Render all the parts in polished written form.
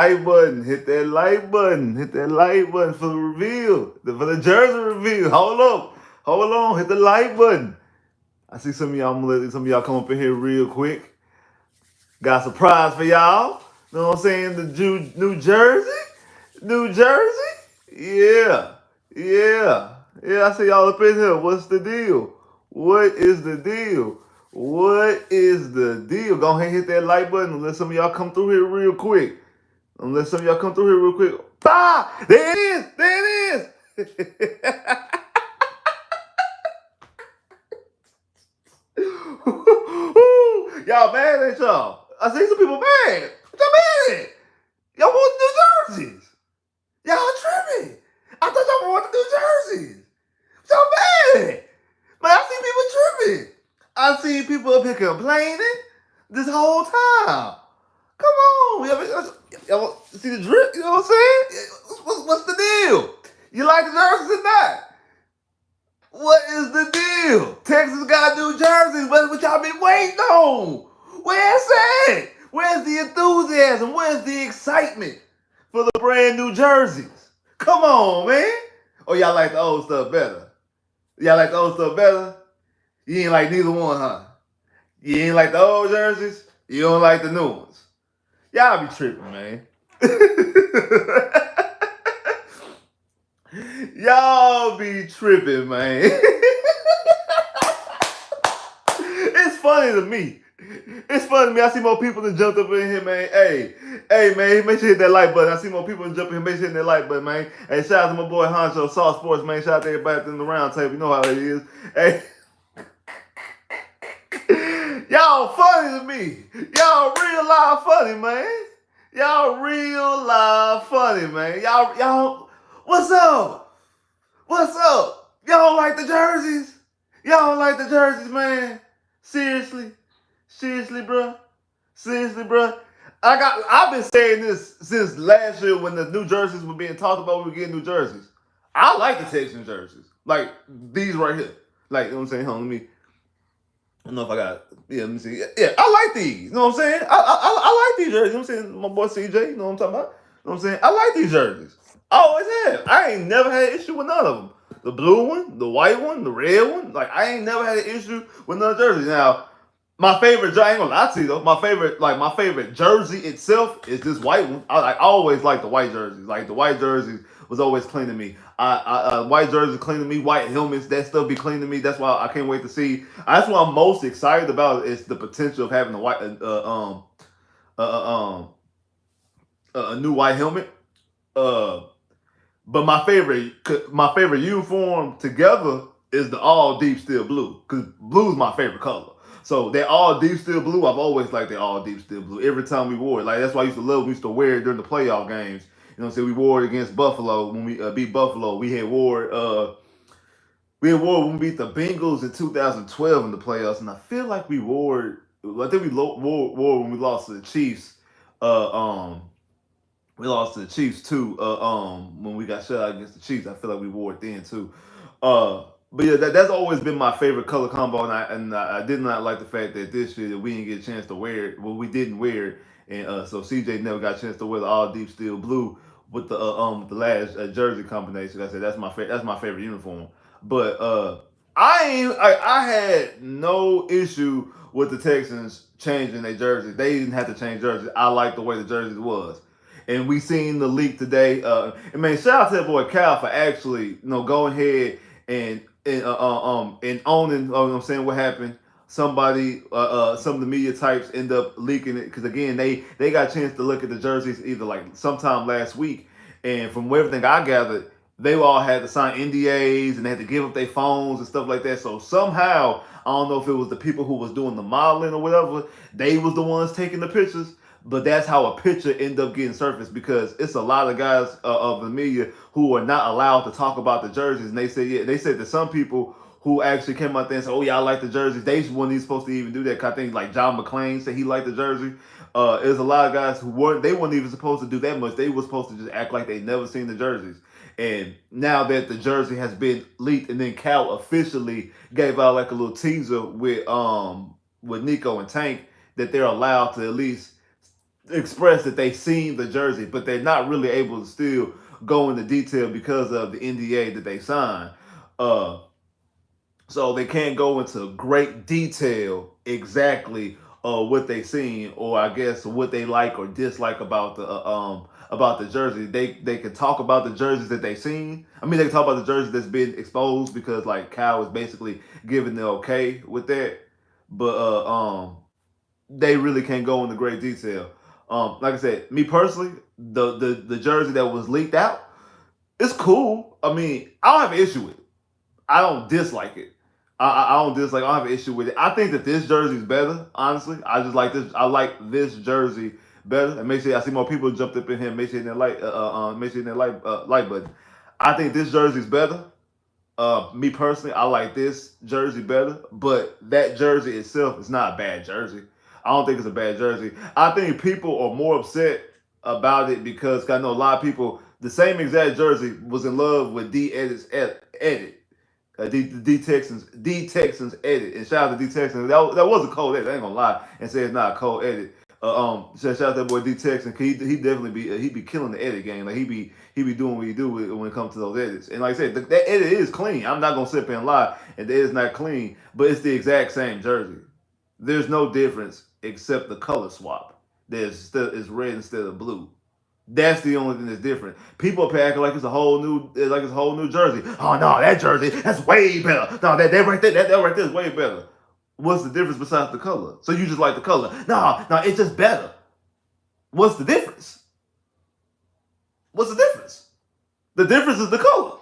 like button. Hit that like button. Hit that like button for the reveal. For the jersey reveal. Hold up. Hold on. Hit the like button. I see some of y'all. I'm gonna let some of y'all come up in here real quick. Got a surprise for y'all. Know what I'm saying? New Jersey. New Jersey? Yeah. Yeah. Yeah, I see y'all up in here. What's the deal? What is the deal? What is the deal? Go ahead and hit that like button and let some of y'all come through here real quick. Unless some of y'all come through here real quick. Bah! There it is! There it is! Y'all mad at y'all. I see some people mad. What y'all mad at? Y'all want New Jerseys. Y'all tripping. I thought y'all wanted New Jerseys. What y'all mad at? Man, I see people tripping. I see people up here complaining this whole time. Come on. Y'all see the drip? You know what I'm saying? What's the deal? You like the jerseys or not? What is the deal? Texas got New Jerseys. What y'all been waiting on? Where's that? Where's the enthusiasm? Where's the excitement for the brand new jerseys? Come on, man. Oh, y'all like the old stuff better? Y'all like the old stuff better? You ain't like neither one, huh? You ain't like the old jerseys? You don't like the new ones? Y'all be tripping, man. Y'all be tripping, man. It's funny to me. It's funny to me. I see more people that jumped up in here, man. Hey, man, make sure you hit that like button. I see more people that jump in here. Make sure you hit that like button, man. Hey, shout out to my boy Honcho, Saw Sports, man. Shout out to everybody in the round table. You know how it is. Hey. Y'all funny to me. Y'all real live funny, man. Y'all real live funny, man. Y'all, what's up? What's up? Y'all don't like the jerseys? Y'all don't like the jerseys, man? Seriously? Seriously, bro? Seriously, bro? I've been saying this since last year when the new jerseys were being talked about. We were getting new jerseys. I like the Texans jerseys, like these right here. Like, you know what I'm saying? Hold on, let me. I don't know if I got. Yeah, let me see. Yeah, I like these. You know what I'm saying? I like these jerseys. You know what I'm saying? My boy CJ. You know what I'm talking about? You know what I'm saying? I like these jerseys. I always have. I ain't never had an issue with none of them. The blue one, the white one, the red one. Like I ain't never had an issue with none of the jerseys. Now, my favorite, I ain't gonna lie to you though. My favorite jersey itself is this white one. I always like the white jerseys. Like the white jerseys was always clean to me. White jerseys clean to me. White helmets, that stuff be clean to me. That's why I can't wait to see. That's what I'm most excited about is the potential of having a new white helmet. Uh, but my favorite uniform together is the all deep steel blue because blue is my favorite color. So that all deep steel blue, I've always liked the all deep steel blue. Every time we wore it, like that's why I used to love. We used to wear it during the playoff games. You know, what I'm saying we wore it against Buffalo when we beat Buffalo. We had wore when we beat the Bengals in 2012 in the playoffs, and I feel like we wore it. I think we wore when we lost to the Chiefs. Uh, um, we lost to the Chiefs too. When we got shut out against the Chiefs, I feel like we wore it then too. But yeah, that's always been my favorite color combo, and I did not like the fact that this year that we didn't get a chance to wear it. Well, we didn't wear it, and so CJ never got a chance to wear the all deep steel blue with the last jersey combination. I said that's my favorite uniform. But I had no issue with the Texans changing their jerseys. They didn't have to change jerseys. I like the way the jerseys was. And we seen the leak today. And man, shout out to that boy Cal for actually, going ahead and owning. You know what I'm saying, what happened. Some of the media types end up leaking it because again, they got a chance to look at the jerseys either like sometime last week, and from everything I gathered, they all had to sign NDAs and they had to give up their phones and stuff like that. So somehow, I don't know if it was the people who was doing the modeling or whatever, they was the ones taking the pictures. But that's how a picture ended up getting surfaced because it's a lot of guys of the media who are not allowed to talk about the jerseys. And they said that some people who actually came out there and said, "Oh yeah, I like the jerseys." They weren't even supposed to even do that. 'Cause I think like John McClain said he liked the jersey. There's a lot of guys who weren't even supposed to do that much. They were supposed to just act like they never seen the jerseys. And now that the jersey has been leaked, and then Cal officially gave out like a little teaser with Nico and Tank that they're allowed to at least express that they seen the jersey, but they're not really able to still go into detail because of the NDA that they signed. Uh, so they can't go into great detail exactly what they seen, or I guess what they like or dislike about the jersey. They can talk about the jerseys that they seen. I mean, they can talk about the jersey that's been exposed because like Cal is basically giving the okay with that, but they really can't go into great detail. Like I said, me personally, the jersey that was leaked out, it's cool. I mean, I don't have an issue with it. I don't dislike it. I don't dislike. I don't have an issue with it. I think that this jersey is better. Honestly, I just like this. I like this jersey better. And make sure I see more people jumped up in here. Make sure in their make sure in their like button. I think this jersey's better. Me personally, I like this jersey better. But that jersey itself is not a bad jersey. I don't think it's a bad jersey. I think people are more upset about it because I know a lot of people. The same exact jersey was in love with edit. D Texans edit, and shout out to D Texans. That was a cold edit. I ain't gonna lie and say it's not a cold edit. Shout out to that boy D Texan. He definitely he be killing the edit game. Like he be doing what he do when it comes to those edits. And like I said, that edit is clean. I'm not gonna sit there and lie. And the edit's not clean, but it's the exact same jersey. There's no difference except the color swap. It's red instead of blue. That's the only thing that's different. People are acting like it's a whole new jersey. Oh no, that jersey that's way better. No, that right there, that right there is way better. What's the difference besides the color? So you just like the color? No, it's just better. What's the difference? What's the difference? The difference is the color.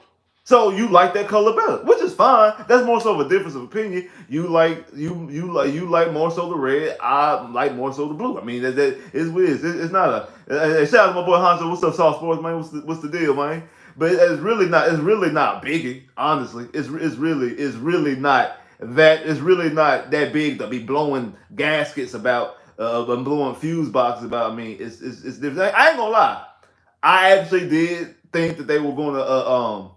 So you like that color better, which is fine. That's more so of a difference of opinion. You like more so the red. I like more so the blue. I mean that is weird. It's not a shout out to my boy Hanzo. What's up, Soft Sports man? What's the deal, man? But it's really not biggie. Honestly, it's really not that it's really not that big to be blowing gaskets about and blowing fuse boxes about. I mean it's different. I ain't gonna lie. I actually did think that they were going to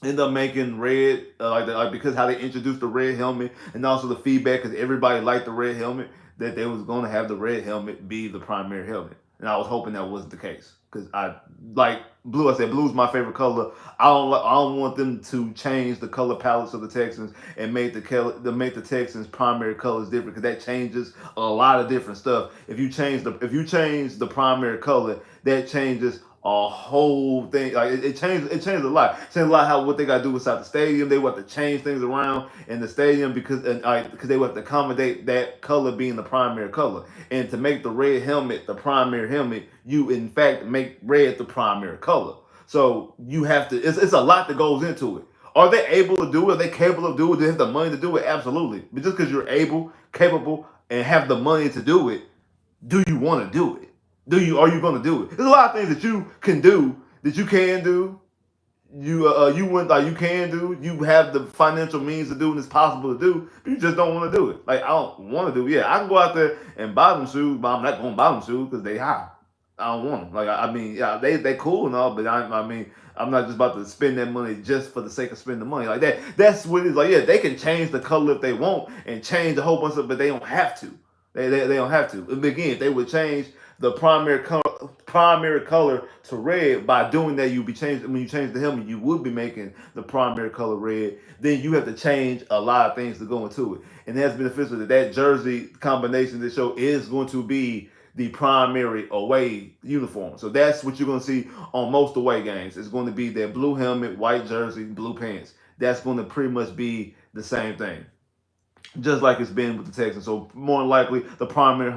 end up making red like because how they introduced the red helmet and also the feedback because everybody liked the red helmet that they was going to have the red helmet be the primary helmet, and I was hoping that wasn't the case because I like blue. I said blue's my favorite color. I don't want them to change the color palettes of the Texans and make the Texans primary colors different because that changes a lot of different stuff. If you change the primary color, that changes a whole thing. Like it changed a lot. It changed a lot how what they gotta do inside the stadium. They want to change things around in the stadium because they want to accommodate that color being the primary color. And to make the red helmet the primary helmet, you in fact make red the primary color. So you have to it's a lot that goes into it. Are they able to do it? Are they capable of doing it? Do they have the money to do it? Absolutely. But just because you're able, capable, and have the money to do it, do you want to do it? Are you going to do it? There's a lot of things that you can do that you can do. You went like you can do. You have the financial means to do and it's possible to do, but you just don't want to do it. Like I don't want to do it. Yeah, I can go out there and buy them shoes, but I'm not going to buy them shoes because they high. I don't want them. Like I mean, yeah, they cool and all, but I mean, I'm not just about to spend that money just for the sake of spending the money like that. That's what it's like. Yeah, they can change the color if they want and change a whole bunch of, but they don't have to. They don't have to. And again, if they would change the primary color to red by doing that, you'd be changing. When you change the helmet, you would be making the primary color red. Then you have to change a lot of things to go into it, and that's beneficial that jersey combination this show is going to be the primary away uniform. So that's what you're going to see on most away games. It's going to be that blue helmet, white jersey, blue pants. That's going to pretty much be the same thing, just like it's been with the Texans. So more than likely, the primary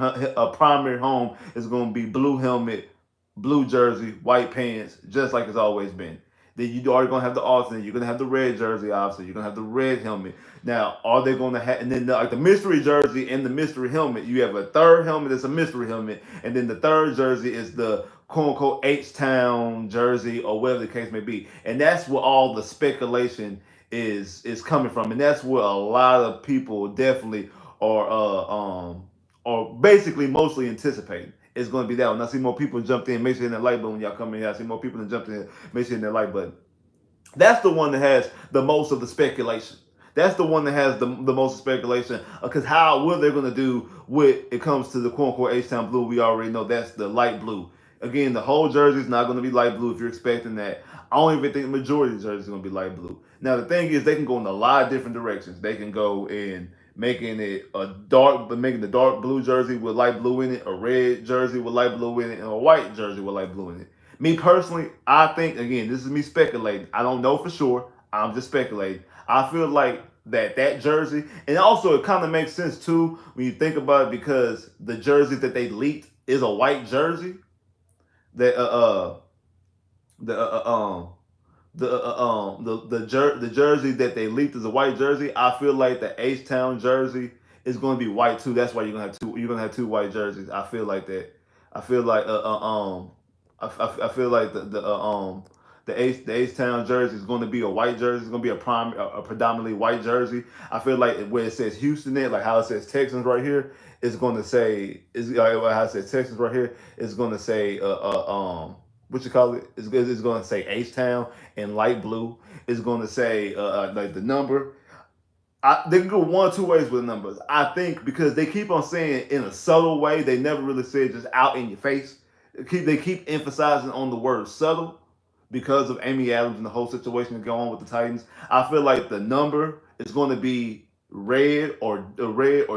home is going to be blue helmet, blue jersey, white pants, just like it's always been. Then you are going to have the alternate. You're going to have the red jersey, obviously. You're going to have the red helmet. Now, are they going to have, and then like the mystery jersey and the mystery helmet, you have a third helmet that's a mystery helmet, and then the third jersey is the quote unquote H-Town jersey or whatever the case may be. And that's where all the speculation is coming from, and that's where a lot of people definitely are basically mostly anticipating. It's going to be that one. I see more people jumped in. Make sure in that like button when y'all come in here. I see more people that jumped in. Make sure in that like button. That's the one that has the most of the speculation. That's the one that has the most speculation. Because what they're going to do when it comes to the quote unquote H-Town blue, we already know that's the light blue. Again, the whole jersey is not going to be light blue if you're expecting that. I don't even think the majority of the jersey is going to be light blue. Now, the thing is, they can go in a lot of different directions. They can go in making it making the dark blue jersey with light blue in it, a red jersey with light blue in it, and a white jersey with light blue in it. Me personally, I think, again, this is me speculating. I don't know for sure. I'm just speculating. I feel like that jersey, and also it kind of makes sense too when you think about it because the jersey that they leaked is a white jersey. That the the jersey that they leaked is a white jersey. I feel like the H Town jersey is going to be white too. That's why you're gonna have two white jerseys. I feel like that. I feel like I feel like the H Town jersey is going to be a white jersey. It's going to be a predominantly white jersey. I feel like where it says Houston in, like how it says Texans right here, it's going to say is how it says Texans right here. It's going to say what you call it? It's going to say H Town in light blue. It's going to say like the number. They can go one or two ways with the numbers. I think because they keep on saying in a subtle way, they never really say it just out in your face. They keep emphasizing on the word subtle because of Amy Adams and the whole situation that's going on with the Titans. I feel like the number is going to be red or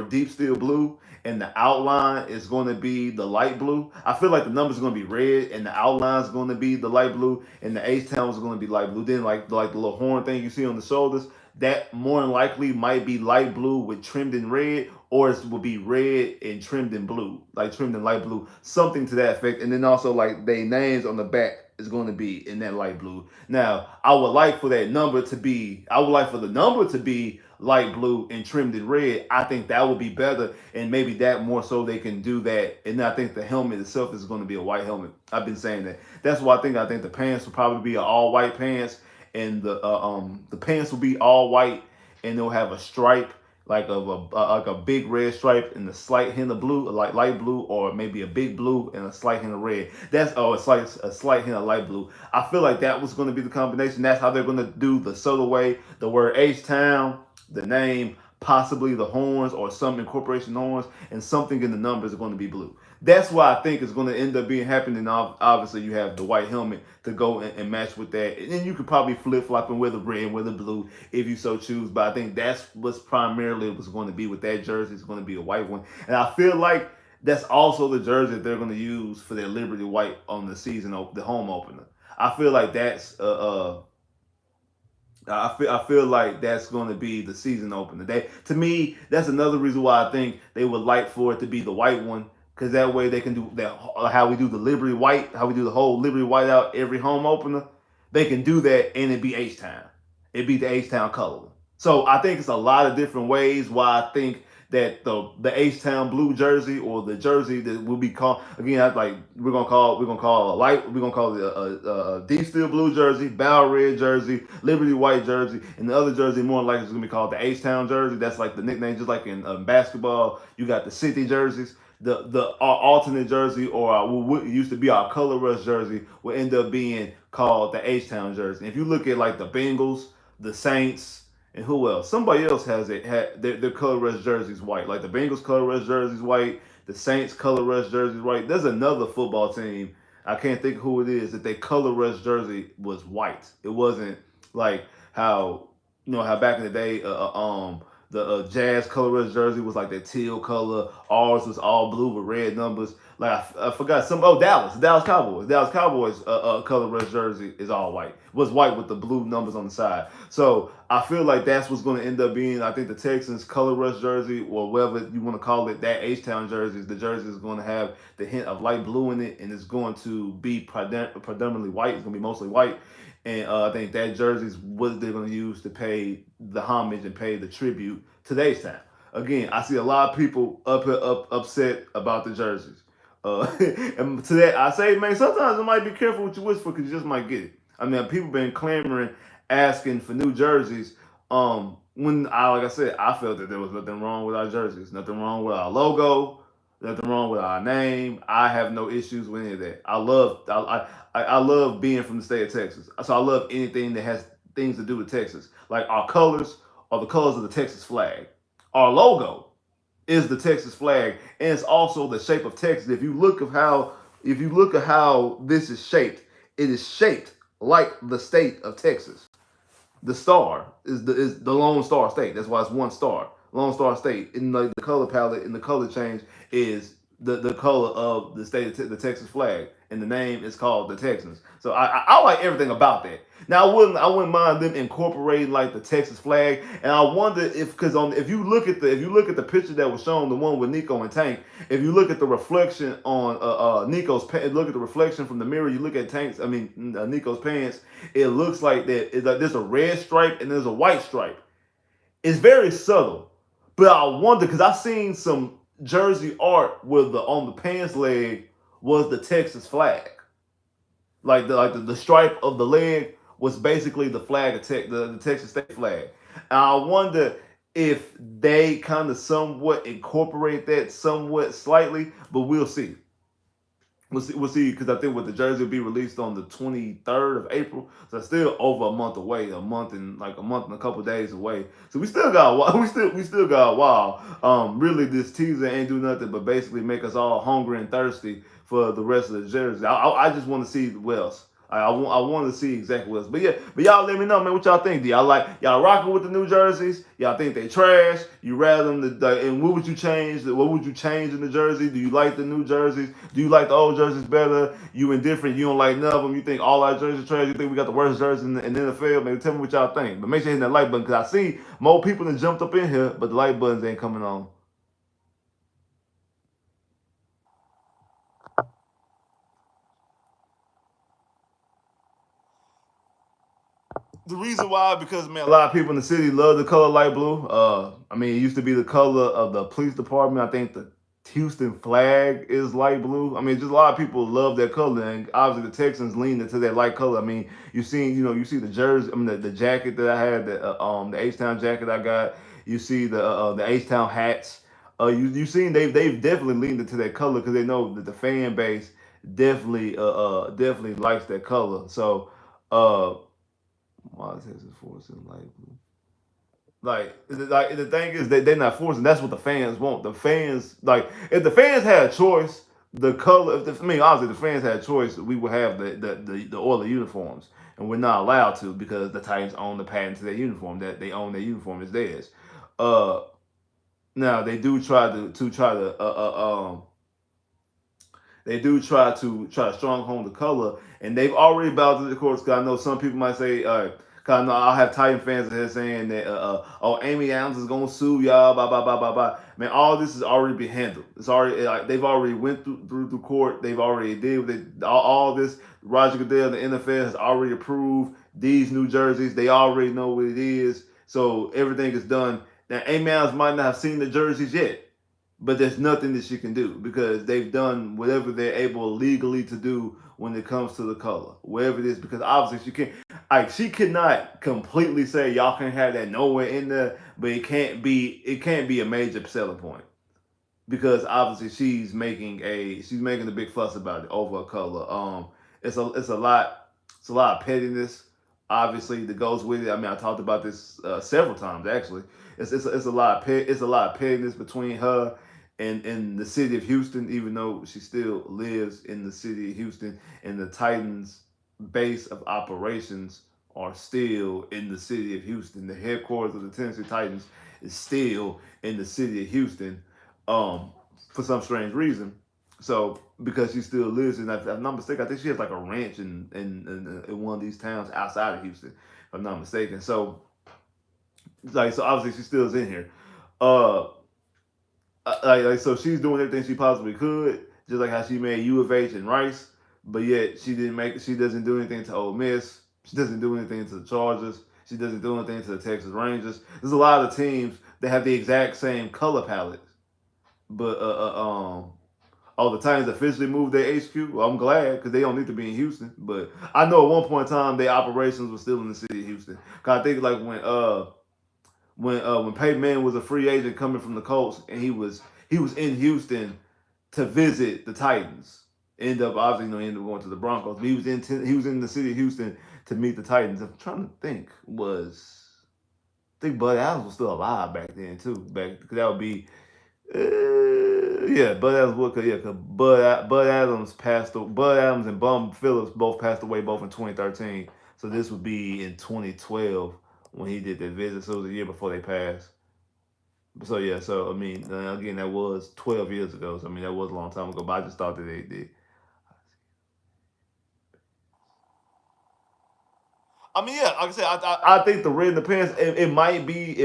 deep steel blue, and the outline is going to be the light blue. I feel like the numbers are going to be red, and the outline is going to be the light blue, and the H town is going to be light blue. Then like the little horn thing you see on the shoulders, that more than likely might be light blue with trimmed in red, or it will be red and trimmed in blue, like trimmed in light blue, something to that effect. And then also like their names on the back is going to be in that light blue. Now, I would like for I would like for the number to be light blue and trimmed in red. I think that would be better, and maybe that more so they can do that. And I think the helmet itself is going to be a white helmet. I've been saying that. That's why I think the pants will probably be an all white pants, and the pants will be all white, and they'll have a stripe like a big red stripe and a slight hint of blue, like light blue, or maybe a big blue and a slight hint of red. It's like a slight hint of light blue. I feel like that was going to be the combination. That's how they're going to do the subtle way. The word H Town, the name, possibly the horns or some incorporation horns, and something in the numbers are going to be blue. That's why I think it's going to end up being happening. Obviously, you have the white helmet to go and match with that, and then you could probably flip flop and wear the red, and wear the blue if you so choose. But I think that's what's primarily what's going to be with that jersey. It's going to be a white one, and I feel like that's also the jersey that they're going to use for their Liberty White on the home opener. I feel like I feel like that's going to be the season opener. To me, that's another reason why I think they would like for it to be the white one, because that way they can do that. How we do the Liberty White, how we do the whole Liberty White out every home opener, they can do that and it be H Town. It be the H Town color. So I think it's a lot of different ways why I think that the H Town blue jersey, or the jersey that will be called again, like we're gonna call it a deep steel blue jersey, bow red jersey, Liberty White jersey, and the other jersey more likely is gonna be called the H Town jersey. That's like the nickname, just like in basketball, you got the city jerseys. The alternate jersey, or what used to be our color rush jersey, will end up being called the H Town jersey. If you look at like the Bengals, the Saints, and who else? Somebody else has it. Their color rush jerseys white. Like the Bengals color rush jerseys white. The Saints color rush jerseys white. There's another football team. I can't think who it is that their color rush jersey was white. It wasn't like how how back in the day the Jazz color rush jersey was like that teal color. Ours was all blue with red numbers. Like I forgot some. Oh, Dallas Cowboys. Dallas Cowboys color rush jersey is all white. Was white with the blue numbers on the side. So I feel like that's what's going to end up being. I think the Texans color rush jersey, or whatever you want to call it, that H Town jersey, the jersey is going to have the hint of light blue in it, and it's going to be predominantly white. It's going to be mostly white. And I think that jersey is what they're going to use to pay the homage and pay the tribute to the H Town. Again, I see a lot of people upset about the jerseys. And to that, I say, man, sometimes it might be careful what you wish for, because you just might get it. I mean, people been clamoring, asking for new jerseys. Like I said, I felt that there was nothing wrong with our jerseys, nothing wrong with our logo, nothing wrong with our name. I have no issues with any of that. I love being from the state of Texas, so I love anything that has things to do with Texas. Like our colors are the colors of the Texas flag. Our logo is the Texas flag, and it's also the shape of Texas. If you look at how this is shaped, it is shaped like the state of Texas. The star is the Lone Star State. That's why it's one star. Lone Star State. In the color palette, in the color change is the color of the state of the Texas flag, and the name is called the Texans. So I like everything about that. Now I wouldn't mind them incorporating like the Texas flag, and I wonder if because on if you look at the picture that was shown, the one with Nico and Tank, if you look at the reflection on look at the reflection from the mirror, you look at Nico's pants, it looks like that it's like there's a red stripe and there's a white stripe. It's very subtle, but I wonder because I've seen some jersey art where the on the pants leg was the Texas flag, the stripe of the leg was basically the flag of the Texas state flag. And I wonder if they kind of somewhat incorporate that somewhat slightly, but we'll see. We'll see, because I think with the jersey will be released on the 23rd of April, so it's still over a month away, a month and a couple days away. So we still got a while. We still got a while. Really, this teaser ain't do nothing but basically make us all hungry and thirsty for the rest of the jersey. I just want to see what else. I want to see exactly what else. But y'all let me know, man, what y'all think. Do y'all y'all rocking with the new jerseys? Y'all think they trash? You rather them and what would you change? What would you change in the jersey? Do you like the new jerseys? Do you like the old jerseys better? You indifferent? You don't like none of them? You think all our jerseys trash? You think we got the worst jerseys in the NFL? Maybe tell me what y'all think. But make sure you hit that like button, because I see more people that jumped up in here, but the like buttons ain't coming on. The reason why, because man, a lot of people in the city love the color light blue. It used to be the color of the police department. I think the Houston flag is light blue. Just a lot of people love that color, and obviously the Texans lean into that light color. You see the jersey. The jacket that I had, the H Town jacket I got. You see the H Town hats. You seen they've definitely leaned into that color because they know that the fan base definitely likes that color. So. Why is Texas forcing light blue? Like the thing is they're not forcing. That's what the fans want. The fans if the fans had a choice, the color. Obviously the fans had a choice. We would have the Oilers uniforms, and we're not allowed to because the Titans own the patent to their uniform. That they own their uniform is theirs. Uh, Now they do try to stronghold the color, and they've already bowed to the courts. Because I know some people might say, cause I know I'll have Titan fans here saying that, oh, Amy Adams is gonna sue y'all, blah blah blah blah blah. Man, all this has already been handled. It's already they've already went through court. They've already did all this. Roger Goodell, the NFL has already approved these new jerseys. They already know what it is, so everything is done. Now, Amy Adams might not have seen the jerseys yet, but there's nothing that she can do because they've done whatever they're able legally to do when it comes to the color, wherever it is. Because obviously she cannot completely say y'all can have that nowhere in there, but it can't be a major selling point because obviously she's making a big fuss about it over a color. It's a lot of pettiness, obviously, that goes with it. I talked about this several times actually. It's a lot of pettiness between her and the city of Houston, even though she still lives in the city of Houston, and the Titans' base of operations are still in the city of Houston. The headquarters of the Tennessee Titans is still in the city of Houston, for some strange reason. So because she still lives in, if I'm not mistaken, I think she has like a ranch in one of these towns outside of Houston, if I'm not mistaken. So so obviously she still is in here. Uh, so she's doing everything she possibly could, just like how she made U of H and Rice, but yet she doesn't do anything to Ole Miss. She doesn't do anything to the Chargers. She doesn't do anything to the Texas Rangers. There's a lot of teams that have the exact same color palette, but oh, the Titans officially moved their HQ. Well, I'm glad because they don't need to be in Houston. But I know at one point in time their operations were still in the city of Houston. Cause I think like when Peyton Manning was a free agent coming from the Colts, and he was in Houston to visit the Titans. End up obviously ended up going to the Broncos. But he was in the city of Houston to meet the Titans. I'm trying to think, think Bud Adams was still alive back then too. Back because that would be yeah, Bud Adams would, cause yeah, cause Bud Adams passed. Bud Adams and Bum Phillips both passed away both in 2013. So this would be in 2012 when he did that visit. So it was a year before they passed. So yeah, so I mean, again, that was 12 years ago. So I mean, that was a long time ago. But I just thought that they did. I mean, yeah, like I said, I think the red in the pants. It might be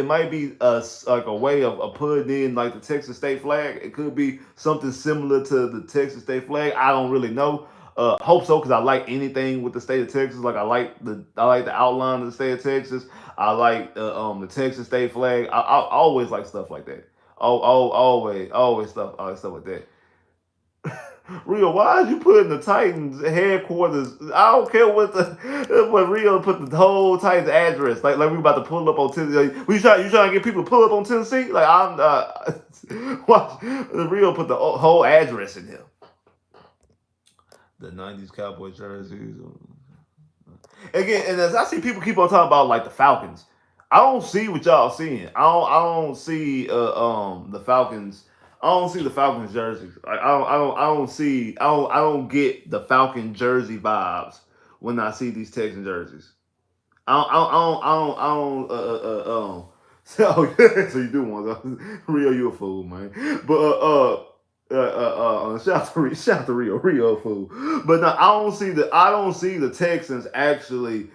like a way of putting in like the Texas state flag. It could be something similar to the Texas state flag. I don't really know. Hope so because I like anything with the state of Texas. Like I like the outline of the state of Texas. I like the Texas state flag. I always like stuff like that. Always stuff like that. Rio, why did you put in the Titans headquarters? I don't care what Rio put the whole Titans address. Like we about to pull up on Tennessee. Like, you trying to get people to pull up on Tennessee? Like I'm watch the Rio put the whole address in here. The '90s Cowboy jerseys. Again, and as I see people keep on talking about like the Falcons, I don't see what y'all seeing. I don't see the Falcons. I don't see the Falcons jerseys. I don't get the Falcon jersey vibes when I see these Texan jerseys. So, so you do want to Rio, you a fool, man. But shout to Rio a fool. But no, I don't see the Texans actually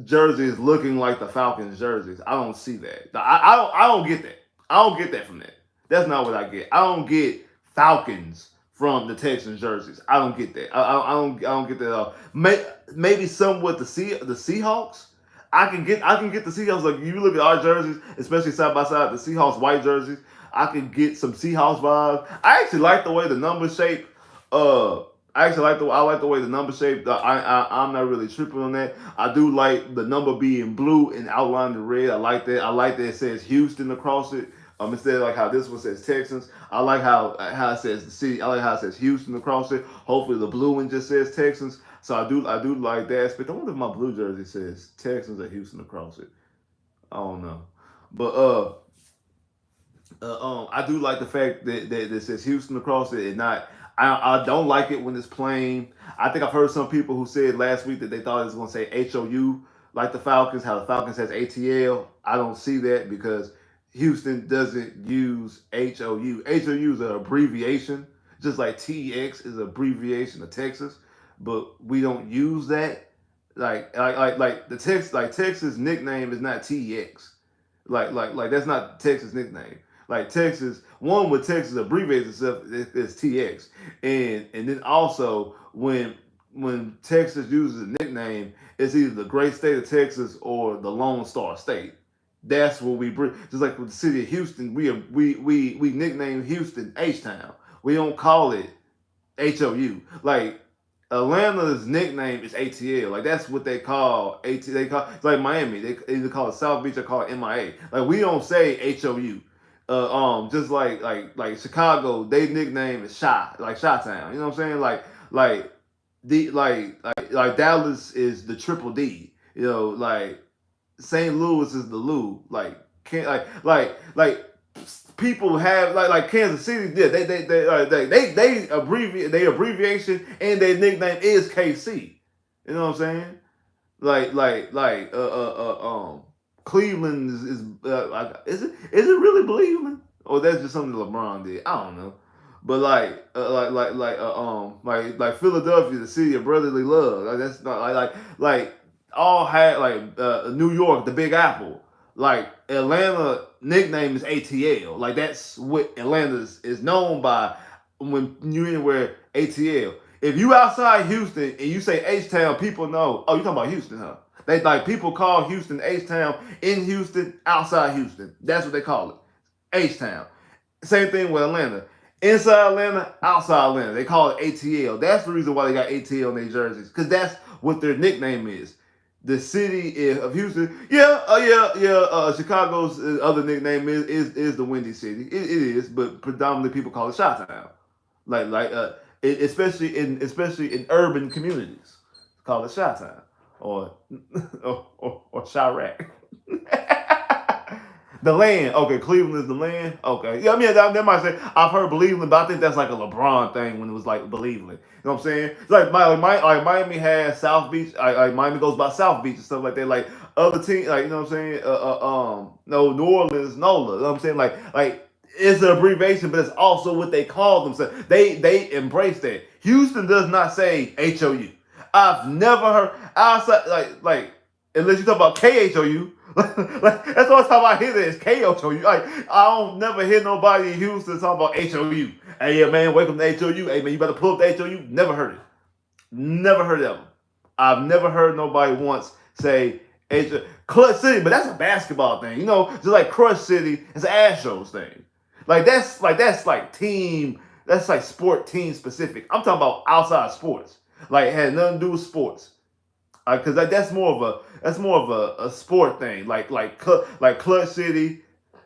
jerseys looking like the Falcons jerseys. I don't see that. I don't get that. I don't get that from that. That's not what I get. I don't get Falcons from the Texans jerseys. I don't get that. I don't get that at all. Maybe somewhat the Seahawks. I can get the Seahawks. Like you look at our jerseys, especially side by side, the Seahawks white jerseys. I can get some Seahawks vibes. I actually like the way the number shape. Uh, I like the way the number shape. I'm not really tripping on that. I do like the number being blue and outlined in red. I like that. I like that it says Houston across it. Instead of like how this one says Texans. I like how it says the city. I like how it says Houston across it. Hopefully the blue one just says Texans. So I do like that aspect. I wonder if my blue jersey says Texans or Houston across it. I don't know. But I do like the fact that it says Houston across it and not. I don't like it when it's plain. I think I've heard some people who said last week that they thought it was going to say HOU like the Falcons, how the Falcons has ATL. I don't see that because Houston doesn't use HOU. HOU is an abbreviation, just like TX is an abbreviation of Texas, but we don't use that. Texas nickname is not TX. Like that's not Texas nickname. Like Texas, one with Texas abbreviates itself is TX, and then also when Texas uses a nickname, it's either the Great State of Texas or the Lone Star State. That's what we bring. Just like with the city of Houston, we nickname Houston H Town. We don't call it HOU. Like Atlanta's nickname is ATL. Like that's what they call AT. They call it's like Miami. They either call it South Beach or call it MIA. Like we don't say HOU. Just like Chicago, they nickname is Chi Town. You know what I'm saying? Like Dallas is the Triple D. You know, like St. Louis is the Lou. Can't like people have like Kansas City. Yeah, they abbreviate their abbreviation and their nickname is KC. You know what I'm saying? Cleveland is it really Cleveland or that's just something LeBron did? I don't know. But like Philadelphia, the city of brotherly love. Like that's not like all had New York, the Big Apple. Like Atlanta nickname is ATL. Like that's what Atlanta is known by when you anywhere ATL. If you outside Houston and you say H Town, people know. Oh, you talking about Houston, huh? They like people call Houston H Town in Houston, outside Houston. That's what they call it. H Town. Same thing with Atlanta. Inside Atlanta, outside Atlanta. They call it ATL. That's the reason why they got ATL in their jerseys. Because that's what their nickname is. The city of Houston, yeah. Chicago's other nickname is the Windy City. It is, but predominantly people call it Chi-Town. Especially in urban communities, call it Chi-Town or Chirac. The land. Okay, Cleveland is the land. Okay. Yeah, I mean, that might say, I've heard Believeland, but I think that's like a LeBron thing when it was like Believeland. You know what I'm saying? It's like Miami has South Beach. Miami goes by South Beach and stuff like that. Like other teams, like, you know what I'm saying? No, New Orleans, NOLA. You know what I'm saying? Like it's an abbreviation, but it's also what they call themselves. They embrace that. Houston does not say HOU. I've never heard outside like unless you talk about KHOU. Like that's the only time I hear that is KHOU. Like I don't never hear nobody in Houston talk about HOU. Hey yeah man, welcome to HOU. Hey man, you better pull up the HOU. Never heard it. Never heard of them. I've never heard nobody once say Clutch City, but that's a basketball thing. You know, just like Crush City, it's an Astros thing. Like team. That's like sport team specific. I'm talking about outside sports. Like it had nothing to do with sports. Because that's more of a sport thing. Like Clutch City,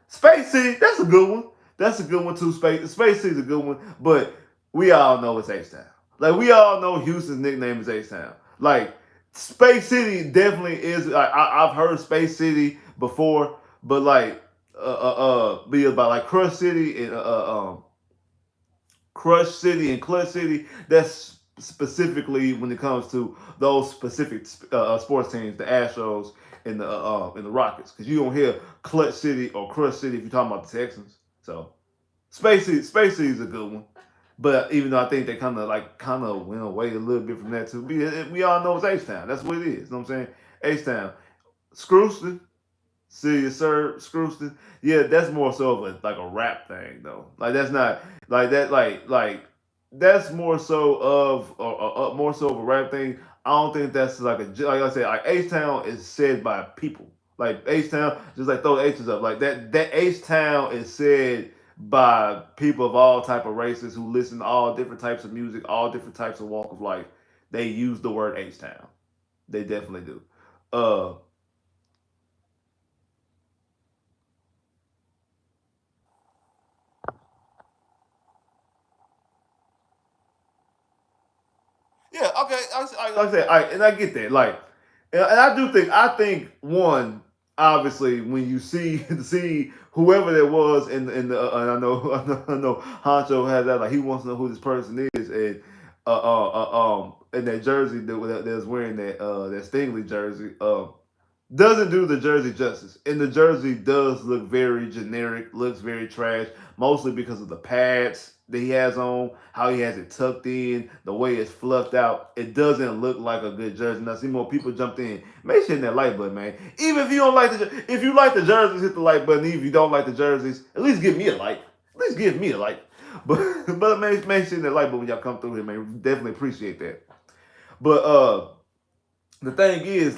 Space City. That's a good one. That's a good one too. Space City's a good one. But we all know it's H Town. Like we all know Houston's nickname is H Town. Like Space City definitely is. I've heard Space City before, but be about like Crush City and Clutch City. That's specifically when it comes to those specific sports teams, the Astros and the Rockets, because you don't hear Clutch City or Crush City if you're talking about the Texans. So Space City is a good one. But even though I think they kind of went away a little bit from that too, we all know it's H Town. That's what it is. You know what I'm saying? H Town, Screwston, City of Screwston. Yeah, that's more so of a rap thing though. Like that's not like that that's more so of more so of a rap thing. I don't think that's like I said, like H Town is said by people. Like H Town, just like throw H's up. Like that H Town is said by people of all type of races who listen to all different types of music, all different types of walk of life. They use the word H Town. They definitely do. Uh Yeah, okay. Like I said, and I get that. And I do think one obviously when you see whoever there was and I know Honcho has that like he wants to know who this person is and in that jersey that's wearing that Stingley jersey doesn't do the jersey justice. And the jersey does look very generic, looks very trash, mostly because of the pads that he has on, how he has it tucked in, the way it's fluffed out. It doesn't look like a good jersey. Now, see more people jumped in. Make sure hit that like button, man. Even if you don't like if you like the jerseys, hit the like button. Even if you don't like the jerseys, at least give me a like. At least give me a like. But make sure that like button when y'all come through here, man. Definitely appreciate that. But the thing is,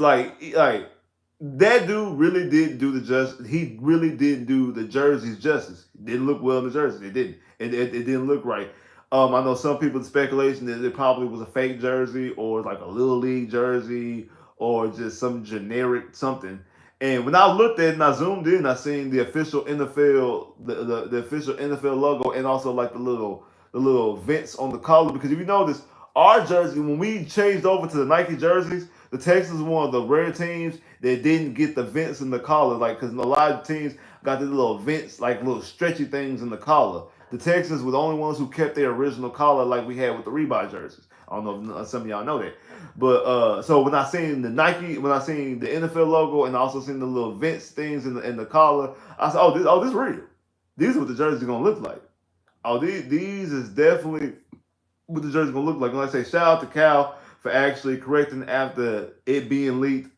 that dude really did do the just. He really did do the jerseys justice. It didn't look well in the jersey. It didn't. It didn't look right. I know some people speculation that it probably was a fake jersey or like a little league jersey or just some generic something. And when I looked at it and I zoomed in, I seen the official NFL, the official NFL logo, and also like the little vents on the collar. Because if you notice, our jersey when we changed over to the Nike jerseys, the Texans were one of the rare teams that didn't get the vents in the collar, like because a lot of teams got these little vents, like little stretchy things in the collar. The Texans were the only ones who kept their original collar, like we had with the Reebok jerseys. I don't know if some of y'all know that, but so when I seen the Nike, when I seen the NFL logo, and I also seen the little vents things in the collar, I said, this is real. These are what the jerseys are gonna look like. Oh, these is definitely what the jersey gonna look like. And like I say, shout out to Cal for actually correcting after it being leaked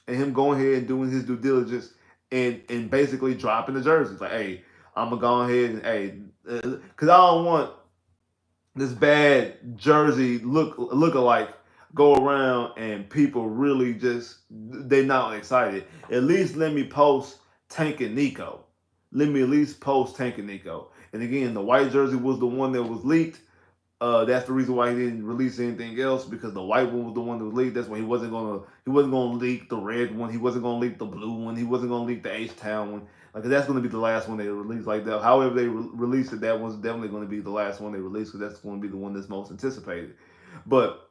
and him going ahead and doing his due diligence and basically dropping the jerseys. Like, hey, I'm gonna go ahead and because I don't want this bad jersey look alike go around and people really just they not excited. At least let me post Tank and Nico. Let me at least post Tank and Nico. And again, the white jersey was the one that was leaked. That's the reason why he didn't release anything else because the white one was the one that was leaked. That's why he wasn't gonna leak the red one. He wasn't gonna leak the blue one. He wasn't gonna leak the H Town one. Like that's gonna be the last one they release. Like that, however they released it, that one's definitely gonna be the last one they release because that's gonna be the one that's most anticipated. But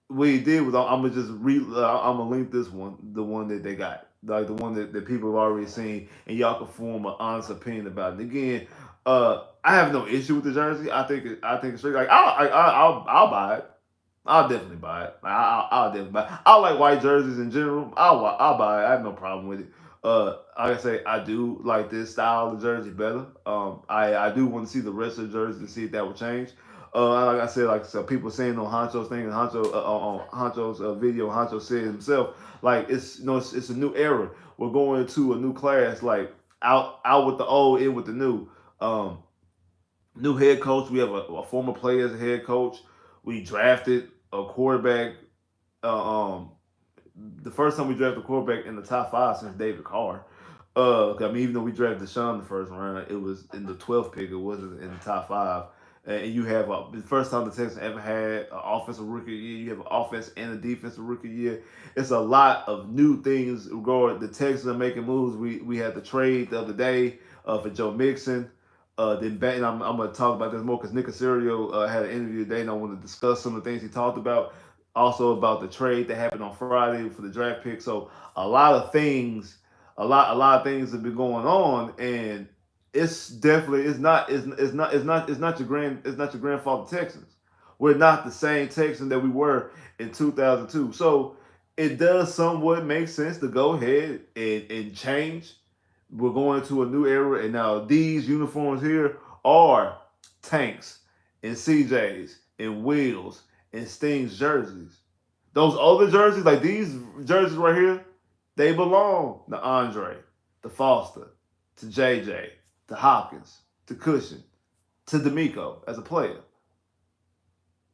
what he did was I'm gonna link this one, the one that they got. like the one that people have already seen, and y'all can form an honest opinion about it. Again, I have no issue with the jersey. I think it's straight. Like I'll buy it. I'll definitely buy it. I'll definitely buy it. I like white jerseys in general. I'll buy it. I have no problem with it. Like I say, I do like this style of jersey better. I do want to see the rest of the jersey to see if that would change. Like I said, like some people saying on Honcho's thing and on Honcho's video, Honcho said himself, like it's a new era. We're going to a new class, like out with the old, in with the new. Um, New head coach. We have a former player as a head coach. We drafted a quarterback. Um, the first time we drafted a quarterback in the top five since David Carr. I mean, even though we drafted Deshaun in the first round, it was in the 12th pick. It wasn't in the top five. And you have the first time the Texans ever had an offensive rookie year. You have an offense and a defensive rookie year. It's a lot of new things. Regarding the Texans are making moves. We had the trade the other day for Joe Mixon. And I'm going to talk about this more because Nick Casario had an interview today, and I want to discuss some of the things he talked about. Also about the trade that happened on Friday for the draft pick. So a lot of things, a lot of things have been going on, and it's not your grandfather Texans. We're not the same Texans that we were in 2002. So it does somewhat make sense to go ahead and change. We're going to a new era, and now these uniforms here are Tanks and CJs and Wheels and Sting's jerseys. Those other jerseys, like these jerseys right here, they belong to Andre, to Foster, to JJ, to Hopkins, to Cushion, to D'Amico as a player.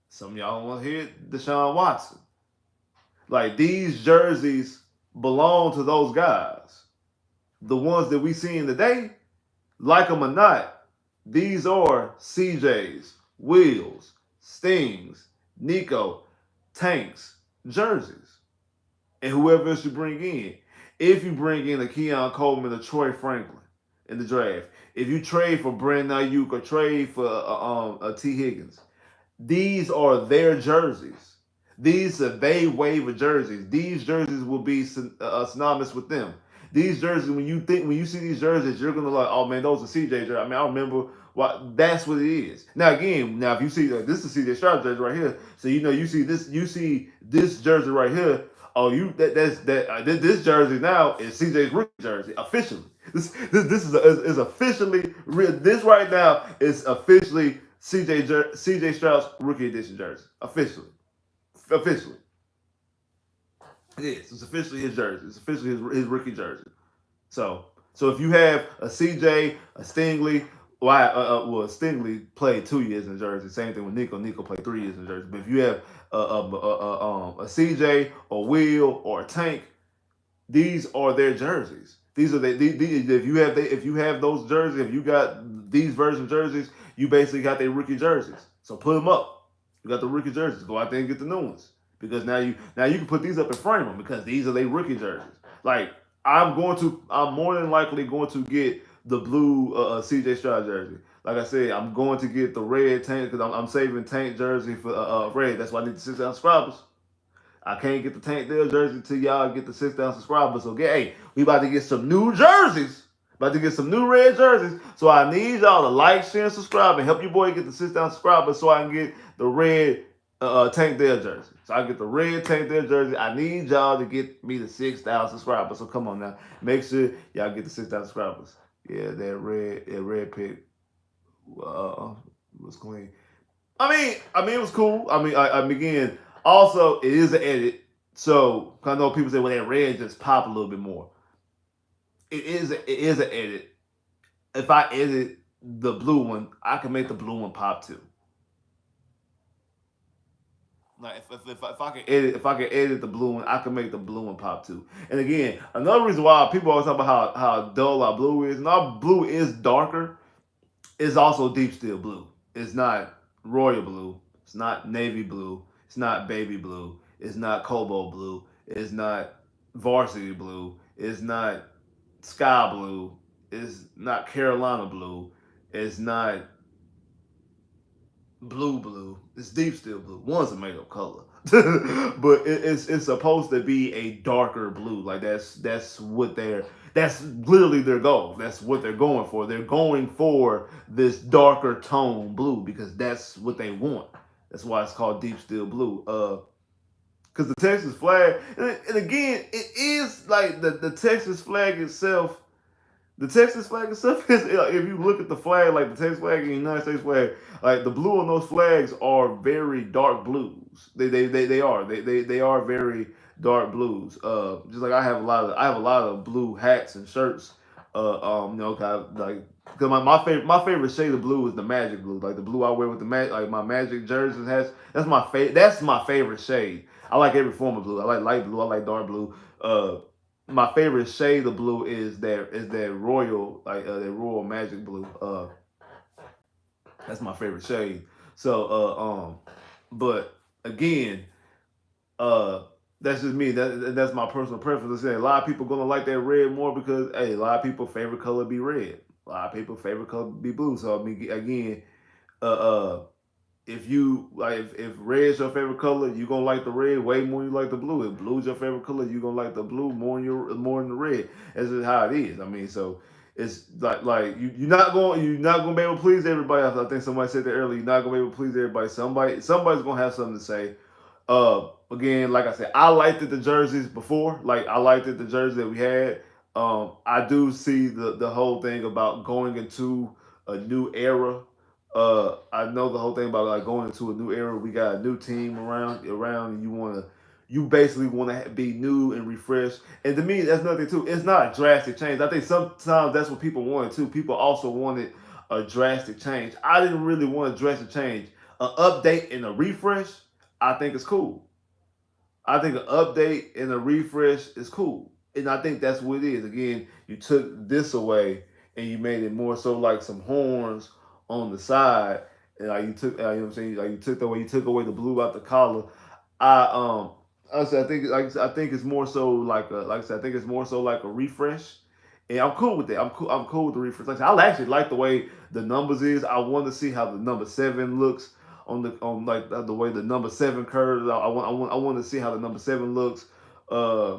Some of y'all want to hear Deshaun Watson. Like these jerseys belong to those guys. The ones that we see in the day, like them or not, these are CJ's, Wheels, Stings, Nico, Tanks, jerseys. And whoever else you bring in. If you bring in a Keon Coleman or Troy Franklin in the draft, if you trade for Brandon Ayuk or trade for T. Higgins, these are their jerseys. These are they waiver jerseys. These jerseys will be synonymous with them. These jerseys, when you see these jerseys, you're gonna like, oh man, those are CJ jerseys. I mean, I remember what that's what it is. Now again, now if you see this is CJ Stroud jersey right here, so you see this jersey right here. Oh, this jersey now is CJ's rookie jersey officially. This is officially this right now is officially CJ Stroud's rookie edition jersey officially. It is. It's officially his jersey. It's officially his rookie jersey. So if you have a CJ, a Stingley, Stingley played 2 years in Jersey. Same thing with Nico. Nico played 3 years in Jersey. But if you have a CJ, a Wheel, or a Tank, these are their jerseys. These are if you have those jerseys, if you got these version jerseys, you basically got their rookie jerseys. So put them up. You got the rookie jerseys. Go out there and get the new ones because now you can put these up and frame them because these are their rookie jerseys. Like I'm more than likely going to get the blue CJ Stroud jersey. Like I said, I'm going to get the red Tank because I'm saving Tank jersey for red. That's why I need the 6-ounce subscribers. I can't get the Tank Dale jersey until y'all get the 6,000 subscribers. So hey, we about to get some new jerseys. About to get some new red jerseys. So I need y'all to like, share, and subscribe and help your boy get the 6,000 subscribers so I can get the red Tank Dale jersey. So I get the red Tank Dale jersey. I need y'all to get me the 6,000 subscribers. So come on now. Make sure y'all get the 6,000 subscribers. Yeah, that red pick was clean. I mean, it was cool. Again, also it is an edit, so I know people say, "Well, that red just pop a little bit more." It is an edit. If I edit the blue one, I can make the blue one pop too. Like if I can edit the blue one, I can make the blue one pop too. And again, another reason why people always talk about how dull our blue is, and our blue is darker, is also deep steel blue. It's not royal blue. It's not navy blue. It's not baby blue. It's not cobalt blue. It's not varsity blue. It's not sky blue. It's not Carolina blue. It's not blue blue. It's deep steel blue. One's a made up color. but it's supposed to be a darker blue. Like that's what they're that's literally their goal. That's what they're going for. They're going for this darker tone blue because that's what they want. That's why it's called deep steel blue. Because the Texas flag, and again, it is like the Texas flag itself. The Texas flag itself is, if you look at the flag, like the Texas flag and the United States flag, like the blue on those flags are very dark blues. They are they are very dark blues. Just like I have a lot of blue hats and shirts. You know, kind of like because my favorite shade of blue is the magic blue, like the blue I wear with the like my magic jerseys hats. That's my favorite shade. I like every form of blue. I like light blue. I like dark blue. My favorite shade of blue is that royal that royal magic blue. That's my favorite shade. So but again, uh, that's just me. That's my personal preference. I say a lot of people gonna like that red more because hey, a lot of people favorite color be red. A lot of people favorite color be blue. So I mean, again, uh, uh if you like if red's your favorite color, you gonna like the red way more than you like the blue. If blue's your favorite color, you gonna like the blue more than the red. That's just how it is. I mean, so it's like you're not gonna be able to please everybody. I think somebody said that earlier. You're not gonna be able to please everybody. Somebody's gonna have something to say. Again, like I said, I liked it the jerseys before. Like I liked it the jersey that we had. I do see the whole thing about going into a new era. I know the whole thing about like going into a new era. We got a new team around, and you basically want to be new and refreshed. And to me, that's nothing too. It's not a drastic change. I think sometimes that's what people wanted too. People also wanted a drastic change. I didn't really want a drastic change. An update and a refresh, I think it's cool. I think an update and a refresh is cool. And I think that's what it is. Again, you took this away and you made it more so like some horns on the side. And like you took, you know what I'm saying? Like you took away the blue out the collar. I honestly, I think it's more so like I said, I think it's more so like a refresh. And I'm cool with that. I'm cool with the refresh. Like I said, I actually like the way the numbers is. I want to see how the number 7 looks on like the way the number 7 curves. I want to see how the number 7 looks. Uh,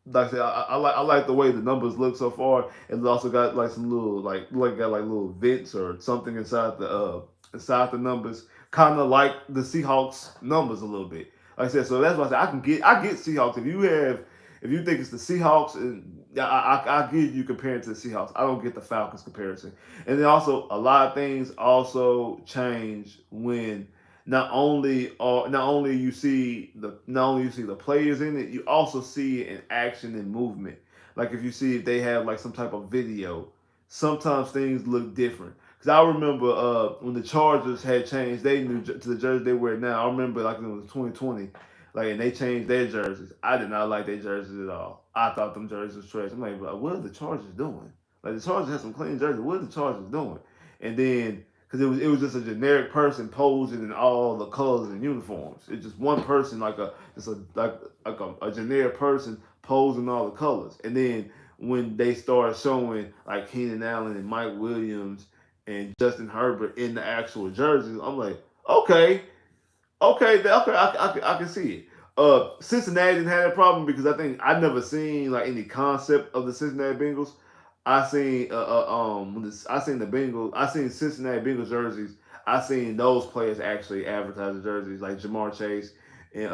like I said, I like the way the numbers look so far. It's also got like some little got like little vents or something inside the numbers, kind of like the Seahawks numbers a little bit. Like I said, so that's why I said I get Seahawks. If you think it's the Seahawks, and I get you comparing to the Seahawks. I don't get the Falcons comparison. And then also a lot of things also change when not only you see the players in it, you also see it in action and movement. Like if they have like some type of video, sometimes things look different. Cause I remember when the Chargers had changed to the jersey they wear now. I remember like it was 2020, like and they changed their jerseys. I did not like their jerseys at all. I thought them jerseys was trash. I'm like, what are the Chargers doing? Like the Chargers had some clean jerseys. What are the Chargers doing? And then because it was just a generic person posing in all the colors and uniforms. It's just one person like a generic person posing all the colors. And then when they start showing like Keenan Allen and Mike Williams and Justin Herbert in the actual jerseys, I'm like, okay, I can see it. Cincinnati didn't have that problem because I think I never seen like any concept of the Cincinnati Bengals. I seen the Bengals. I seen Cincinnati Bengals jerseys. I seen those players actually advertise the jerseys like Jamar Chase and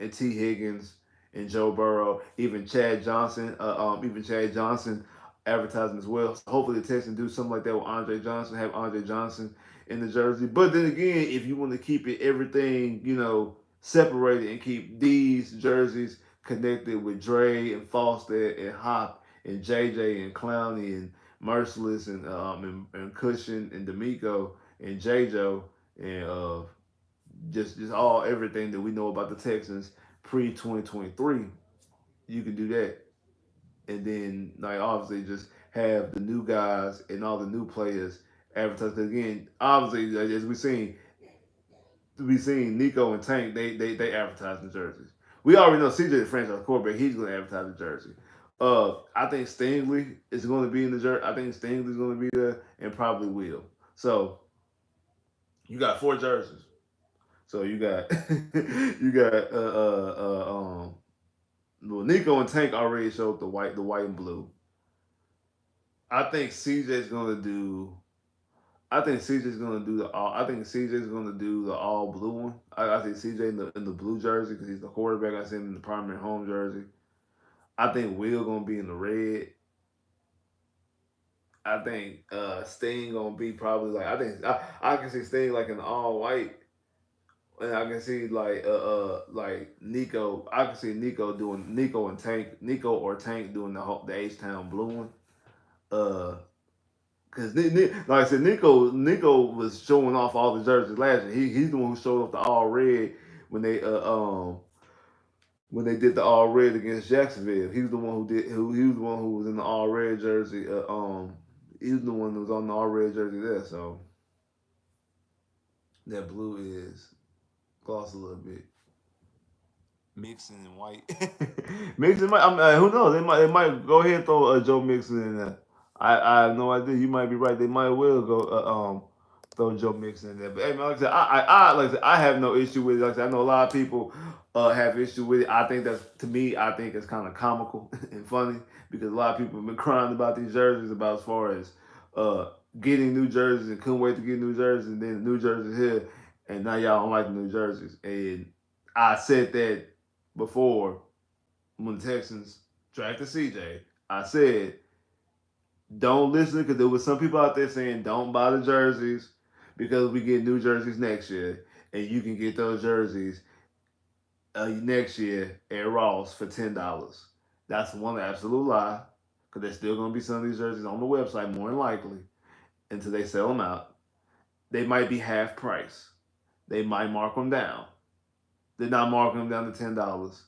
and T Higgins and Joe Burrow, even Chad Johnson advertising as well. So hopefully the Texans do something like that with Andre Johnson, have Andre Johnson in the jersey. But then again, if you want to keep it everything, separated and keep these jerseys connected with Dre and Foster and Hop and JJ and Clowney and Merciless and Cushion and D'Amico and JJo and just all everything that we know about the Texans pre 2023, you can do that. And then like obviously just have the new guys and all the new players advertised. Again, obviously as we seen Nico and Tank, they advertise the jerseys. We already know CJ the franchise quarterback, he's gonna advertise the jersey. I think Stingley is going to be in the jersey. I think Stingley's going to be there and probably will. So you got 4 jerseys. So you got you got well, Nico and Tank already showed the white and blue. I think CJ's gonna do. I think CJ's gonna do the all. I think CJ's gonna do the all blue one. I think CJ in the blue jersey because he's the quarterback. I see him in the primary home jersey. I think Will gonna be in the red. I think Sting gonna be probably like I can see Sting like in the all white, and I can see like Nico. I can see Nico doing Nico or Tank doing the H Town blue one. Uh, Cause like I said, Nico was showing off all the jerseys last year. He's the one who showed off the all red when they when they did the all red against Jacksonville. He was the one who did who he was the one who was in the all red jersey. He was the one that was on the all red jersey there. So that blue is gloss a little bit. Mixon and White. Mixon might. Who knows? They might go ahead and throw Joe Mixon in there. I have no idea. You might be right. They might well go throw Joe Mixon in there. But hey, man, like I said, like I said, I have no issue with it. Like I said, I know a lot of people have issue with it. I think that's to me. I think it's kind of comical and funny because a lot of people have been crying about these jerseys about as far as uh getting new jerseys and couldn't wait to get new jerseys and then the new jerseys here and now y'all don't like the new jerseys and I said that before when the Texans drafted CJ. I said, don't listen because there was some people out there saying don't buy the jerseys because we get new jerseys next year and you can get those jerseys next year at Ross for $10. That's one absolute lie because there's still going to be some of these jerseys on the website more than likely until they sell them out. They might be half price. They might mark them down. They're not marking them down to $10.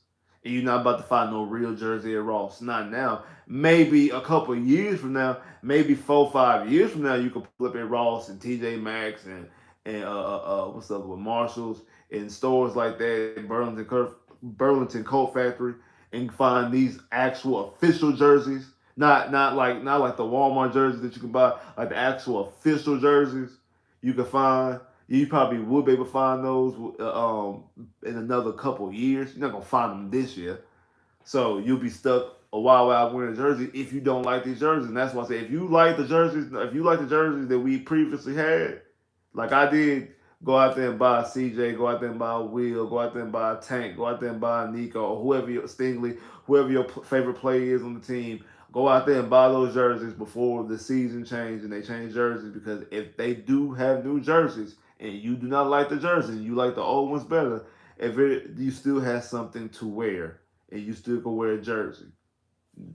And you're not about to find no real jersey at Ross. Not now. Maybe a couple of years from now, maybe 4, 5 years from now, you can pull up at Ross and TJ Maxx and what's the other one, Marshalls and stores like that, Burlington Coat Factory, and find these actual official jerseys. Not like the Walmart jerseys that you can buy, like the actual official jerseys you can find. You probably would be able to find those in another couple of years. You're not gonna find them this year, so you'll be stuck a while without wearing a jersey if you don't like these jerseys. And that's why I say if you like the jerseys that we previously had, like I did, go out there and buy CJ, go out there and buy Will, go out there and buy Tank, go out there and buy Nico, or whoever your Stingley, whoever your favorite player is on the team. Go out there and buy those jerseys before the season change and they change jerseys because if they do have new jerseys and you do not like the jersey, you like the old ones better, you still have something to wear and you still can wear a jersey.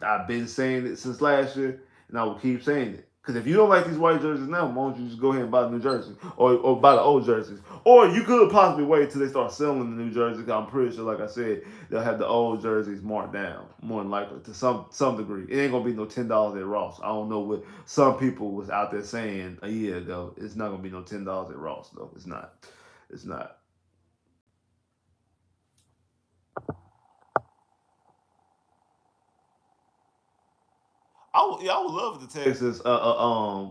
I've been saying it since last year, and I will keep saying it. Because if you don't like these white jerseys now, why don't you just go ahead and buy the new jerseys or buy the old jerseys? Or you could possibly wait till they start selling the new jerseys. Cause I'm pretty sure, like I said, they'll have the old jerseys marked down more than likely to some degree. It ain't gonna be no $10 at Ross. I don't know what some people was out there saying a year ago. It's not gonna be no $10 at Ross though. It's not. It's not. I would love if the Texans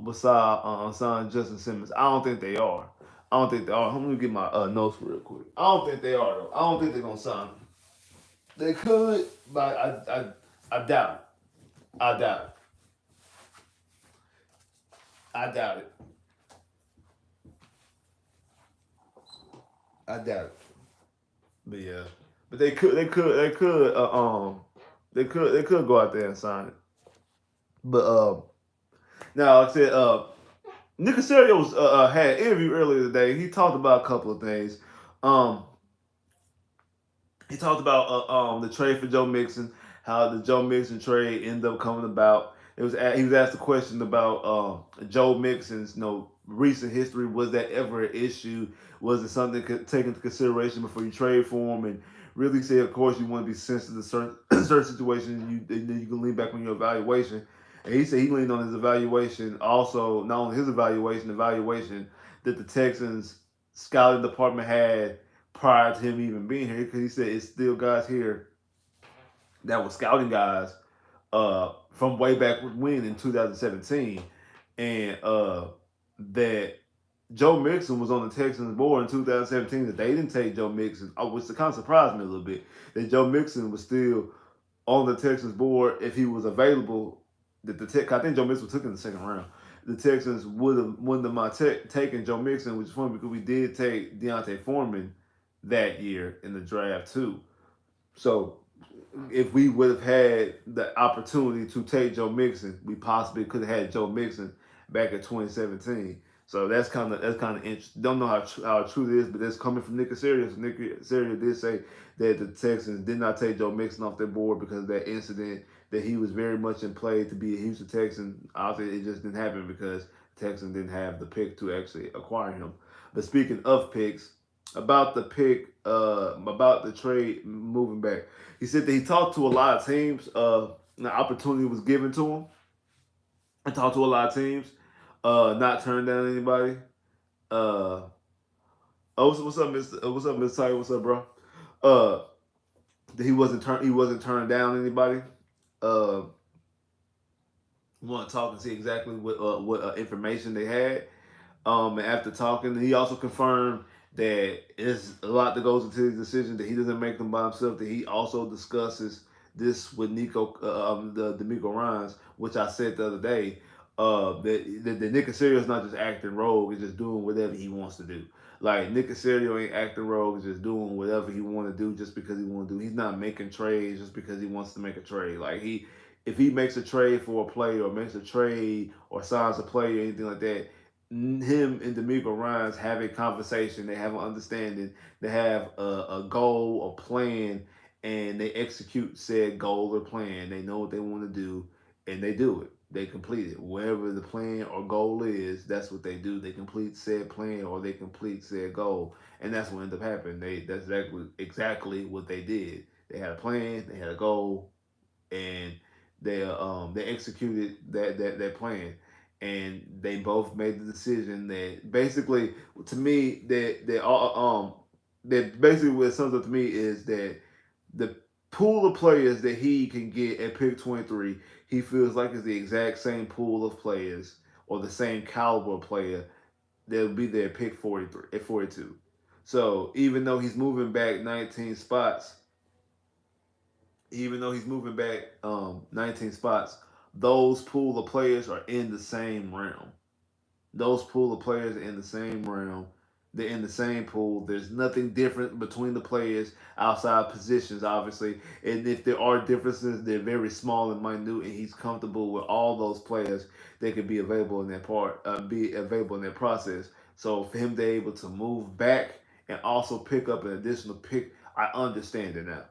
beside sign Justin Simmons. I don't think they are. I don't think they are. Let me get my notes real quick. I don't think they are though. I don't think they're gonna sign him. They could, but I doubt it. I doubt it. I doubt it. I doubt it. But yeah. But they could go out there and sign it. But now like I said Nick Casario had an interview earlier today. He talked about a couple of things. Um, he talked about the trade for Joe Mixon, how the Joe Mixon trade ended up coming about. He was asked a question about Joe Mixon's recent history. Was that ever an issue? Was it something to take into consideration before you trade for him? And really say, of course, you want to be sensitive to certain situations. And then you can lean back on your evaluation. And he said he leaned on his evaluation. Also, not only his evaluation that the Texans scouting department had prior to him even being here, because he said it's still guys here that were scouting guys from way back when in 2017, and that Joe Mixon was on the Texans board in 2017. That they didn't take Joe Mixon, which kind of surprised me a little bit. That Joe Mixon was still on the Texans board if he was available. That I think Joe Mixon was took in the second round. The Texans wouldn't have mind taken Joe Mixon, which is funny because we did take Deontay Foreman that year in the draft too. So if we would have had the opportunity to take Joe Mixon, we possibly could have had Joe Mixon back in 2017. So that's kind of interesting. Don't know how true it is, but that's coming from Nick Casario. So Nick Casario did say that the Texans did not take Joe Mixon off their board because of that incident, that he was very much in play to be a Houston Texan. Obviously, it just didn't happen because Texans didn't have the pick to actually acquire him. But speaking of picks, about the pick, about the trade moving back, he said that he talked to a lot of teams. The opportunity was given to him. I talked to a lot of teams. Not turned down anybody. Uh, what's up, Mister? What's up, Mister Tiger? What's up, bro? Uh, he wasn't turned down anybody. Uh, want to talk and see exactly what information they had. And after talking, he also confirmed that there's a lot that goes into his decision, that he doesn't make them by himself, that he also discusses this with the D'Amico Ryans, which I said the other day, that Nick Casario is not just acting rogue, he's just doing whatever he wants to do. Like, Nick Casario ain't acting rogue, he's just doing whatever he want to do just because he want to do. He's not making trades just because he wants to make a trade. Like, if he makes a trade for a player or makes a trade or signs a player or anything like that, him and D'Amico Ryans have a conversation. They have an understanding. They have a goal, a plan, and they execute said goal or plan. They know what they want to do, and they do it. They complete it. Wherever the plan or goal is, that's what they do. They complete said plan or they complete said goal, and that's what ended up happening. That's exactly what they did. They had a plan. They had a goal, and they executed that plan, and they both made the decision that basically, to me, that basically what it sums up to me is that the pool of players that he can get at pick 23, he feels like is the exact same pool of players or the same caliber of player that will be there at pick 43 at 42. So even though he's moving back 19 spots, even though he's moving back 19 spots, those pool of players are in the same realm. Those pool of players are in the same realm. They're in the same pool. There's nothing different between the players outside positions, obviously. And if there are differences, they're very small and minute. And he's comfortable with all those players that could be available in that be available in that process. So for him to be able to move back and also pick up an additional pick, I understand it now.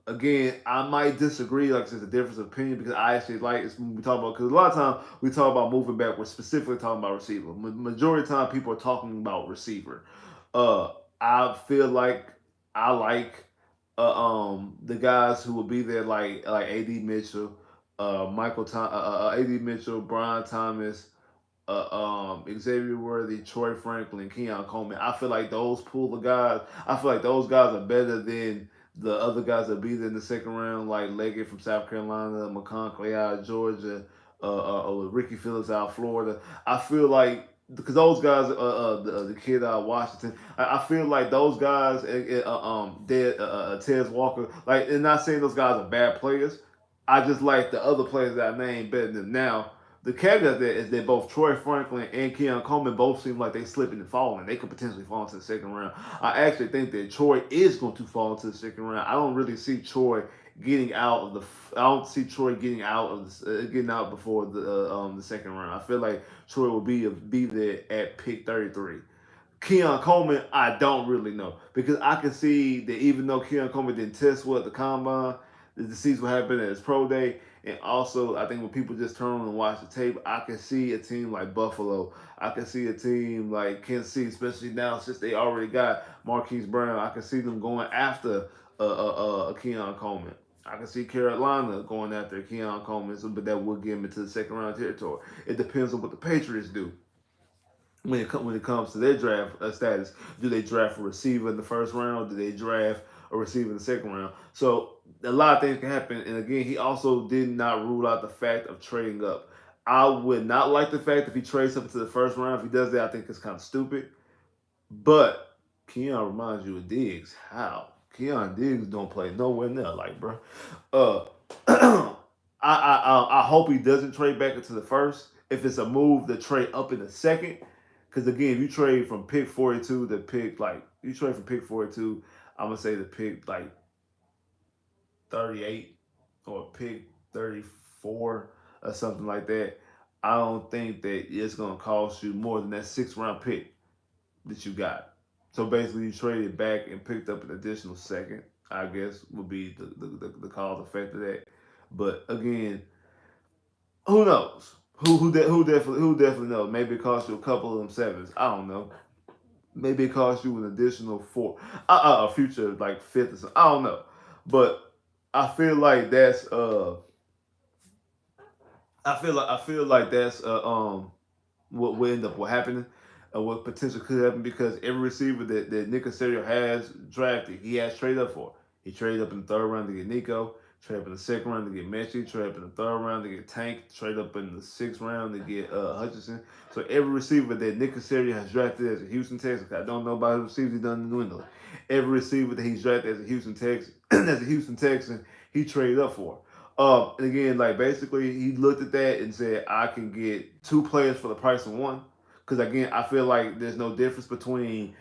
Again, I might disagree, like I said, the difference of opinion, because I actually like it's when we talk about, because a lot of times we talk about moving back, we're specifically talking about receiver. Majority of the time, people are talking about receiver. Uh, I feel like I like the guys who will be there, like AD Mitchell, AD Mitchell, Brian Thomas, Xavier Worthy, Troy Franklin, Keon Coleman. I feel like those pool of guys. I feel like those guys are better than the other guys that be there in the second round, like Leggett from South Carolina, McConkey out of Georgia, Ricky Phillips out of Florida. I feel like because those guys, the kid out of Washington, I feel like those guys, Tez Walker, like, and not saying those guys are bad players. I just like the other players that I named better than them. Now, the caveat there is that both Troy Franklin and Keon Coleman both seem like they slipping and falling. They could potentially fall into the second round. I actually think that Troy is going to fall into the second round. I don't really see Troy getting out of the. I don't see Troy getting out before the second round. I feel like Troy will be there at pick 33. Keon Coleman, I don't really know, because I can see that even though Keon Coleman didn't test well at the combine, to see what happened at his pro day, and also I think when people just turn on and watch the tape, I can see a team like Buffalo, I can see a team like Kansas City, especially now since they already got Marquise Brown. I can see them going after Keon Coleman. I can see Carolina going after Keon Coleman, but that would get him into the second round territory. It depends on what the Patriots do when it comes to their draft status. Do they draft a receiver in the first round? Do they draft a receiver in the second round? So a lot of things can happen. And again, he also did not rule out the fact of trading up. I would not like the fact if he trades up into the first round. If he does that, I think it's kind of stupid. But Keon reminds you of Diggs. How? Keon Diggs don't play nowhere near like, bro. Uh, I hope he doesn't trade back into the first. If it's a move to trade up in the second, because again, if you trade from pick 42 to pick like you trade from pick 42, I'm gonna say the pick like 38 or pick 34 or something like that. I don't think that it's gonna cost you more than that 6th round pick that you got. So basically, you traded back and picked up an additional second. I guess would be the cause effect of that. But again, who knows? Who definitely knows? Maybe it cost you a couple of them sevens. I don't know. Maybe it cost you an additional four, a future like fifth or something. I don't know. But I feel like that's I feel like that's what will end up what happening, what potential could happen because every receiver that Nick Casario has drafted, he has traded up for. He traded up in the 3rd round to get Nico, traded up in the 2nd round to get Messi, traded up in the 3rd round to get Tank, traded up in the 6th round to get Hutchinson. So every receiver that Nick Casario has drafted as a Houston Texan, I don't know about his receivers he's done in New England. Every receiver that he's drafted as a Houston Texan, he traded up for. And again, like basically, he looked at that and said, "I can get 2 players for the price of one." Because again, I feel like there's no difference between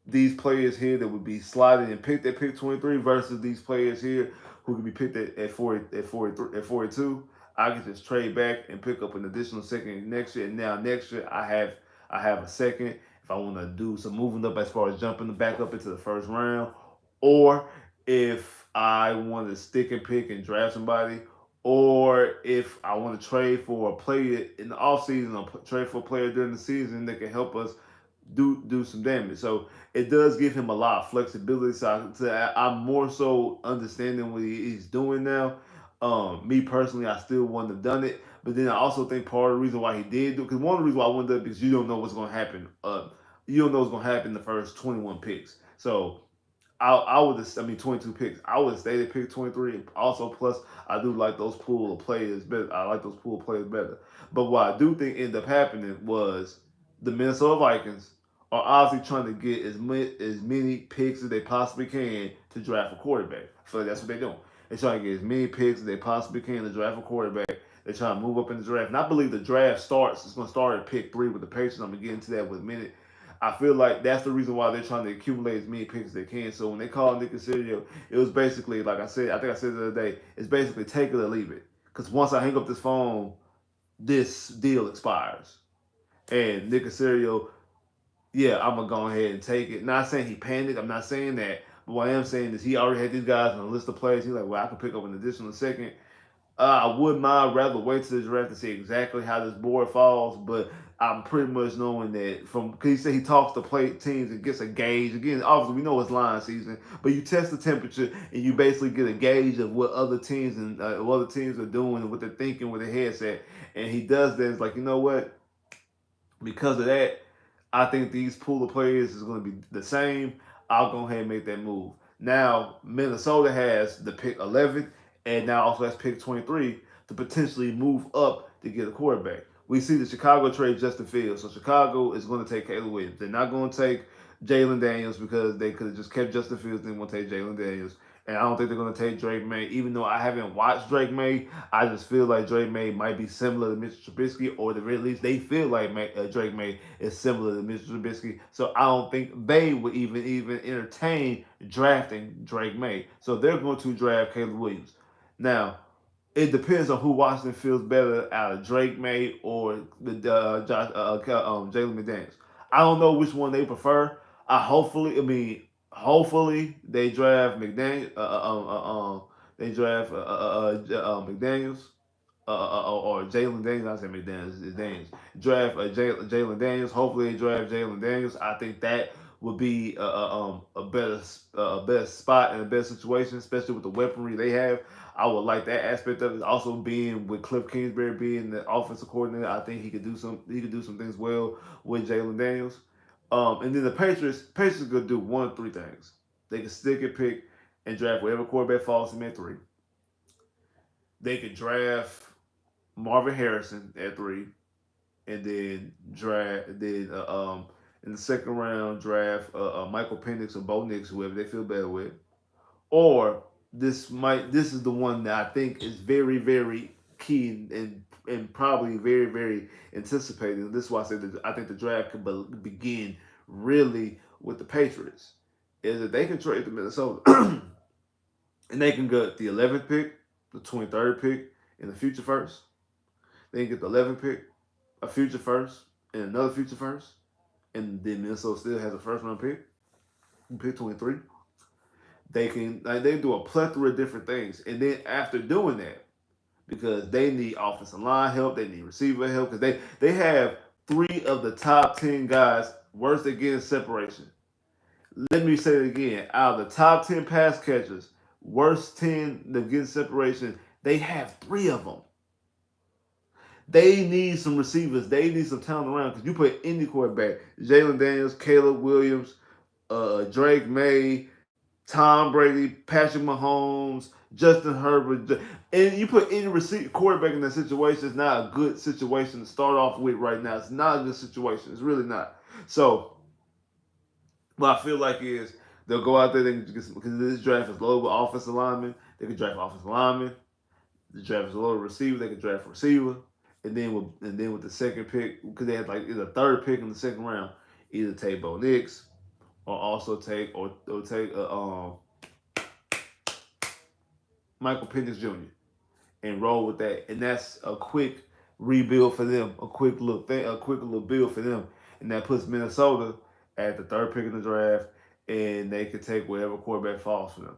these players here that would be slotted and picked at pick 23 versus these players here who could be picked at 40 at 42. I can just trade back and pick up an additional second next year. And now next year I have a second if I want to do some moving up as far as jumping back up into the first round, or if I want to stick and pick and draft somebody, or if I want to trade for a player in the offseason or trade for a player during the season that can help us do some damage. So it does give him a lot of flexibility. I'm more so understanding what he's doing now. Me personally, I still wouldn't have done it, but then I also think part of the reason why he did do because one of the reasons why I wouldn't do it because you don't know what's going to happen. You don't know what's going to happen in the first 21 picks. So I would have, 22 picks. I would have stayed at pick 23. Also, plus, I do like those pool of players better. I like those pool of players better. But what I do think ended up happening was the Minnesota Vikings are obviously trying to get as many picks as they possibly can to draft a quarterback. I feel like that's what they're doing. They're trying to get as many picks as they possibly can to draft a quarterback. They're trying to move up in the draft. And I believe the draft starts, it's going to start at pick 3 with the Patriots. I'm going to get into that with a minute. I feel like that's the reason why they're trying to accumulate as many picks as they can. So when they called Nick Casario, it was basically like I think I said the other day, it's basically take it or leave it. Because once I hang up this phone, this deal expires. And Nick Casario, yeah, I'm gonna go ahead and take it. Not saying he panicked. I'm not saying that. But what I am saying is he already had these guys on a list of players. He's like, well, I can pick up an additional second. I would mind rather wait to the draft to see exactly how this board falls, but I'm pretty much knowing that from because he said he talks to play teams and gets a gauge. Again, obviously we know it's line season, but you test the temperature and you basically get a gauge of what other teams and what other teams are doing and what they're thinking with their headset. And he does that. It's like you know what? Because of that, I think these pool of players is going to be the same. I'll go ahead and make that move. Now, Minnesota has the pick 11 and now also has pick 23 to potentially move up to get a quarterback. We see the Chicago trade Justin Fields. So Chicago is going to take Caleb Williams. They're not going to take Jalen Daniels because they could have just kept Justin Fields and won't take Jalen Daniels. And I don't think they're going to take Drake May. Even though I haven't watched Drake May, I just feel like Drake May might be similar to Mr. Trubisky, or at the very least, they feel like Drake May is similar to Mr. Trubisky. So I don't think they would even entertain drafting Drake May. So they're going to draft Caleb Williams. Now, it depends on who Washington feels better out of Drake May or the Jalen McDaniels. I don't know which one they prefer. Hopefully they draft McDaniel. They draft McDaniels or Jalen Daniels. I say McDaniels. It's Daniels. Draft Jalen Daniels. Hopefully they draft Jalen Daniels. I think that would be a better spot and a better situation, especially with the weaponry they have. I would like that aspect of it. Also being with Cliff Kingsbury being the offensive coordinator, I think he could do some things well with Jalen Daniels. And then the Patriots are gonna do one of 3 things. They can stick and pick and draft whatever quarterback falls to them at 3. They could draft Marvin Harrison at 3, and then draft then in the second round draft Michael Penix or Bo Nix, whoever they feel better with, or this is the one that I think is very very key and probably very very anticipated. This is why I said that I think the draft could begin really with the Patriots. Is that they can trade to Minnesota and they can get the 11th pick, the 23rd pick, and the future first. They can get the 11th pick, a future first, and another future first, and then Minnesota still has a first round pick 23. They do a plethora of different things, and then after doing that, because they need offensive line help, they need receiver help, because they have 3 of the top 10 guys worst at getting separation. Let me say it again: out of the top 10 pass catchers, worst 10 to get separation, they have 3 of them. They need some receivers. They need some talent around because you put any quarterback, Jalen Daniels, Caleb Williams, Drake May, Tom Brady, Patrick Mahomes, Justin Herbert, and you put any quarterback in that situation. It's not a good situation to start off with right now. It's not a good situation. It's really not. So what I feel like is they'll go out there, they can get some, because this draft is loaded with offensive linemen. They can draft offensive linemen. The draft is a loaded receiver. They can draft a receiver. And then with the second pick, because they had like either third pick in the second round, either take Bo Nix or also take Michael Penix Jr. and roll with that, and that's a quick rebuild for them, a quick little build for them, and that puts Minnesota at the third pick in the draft, and they could take whatever quarterback falls for them.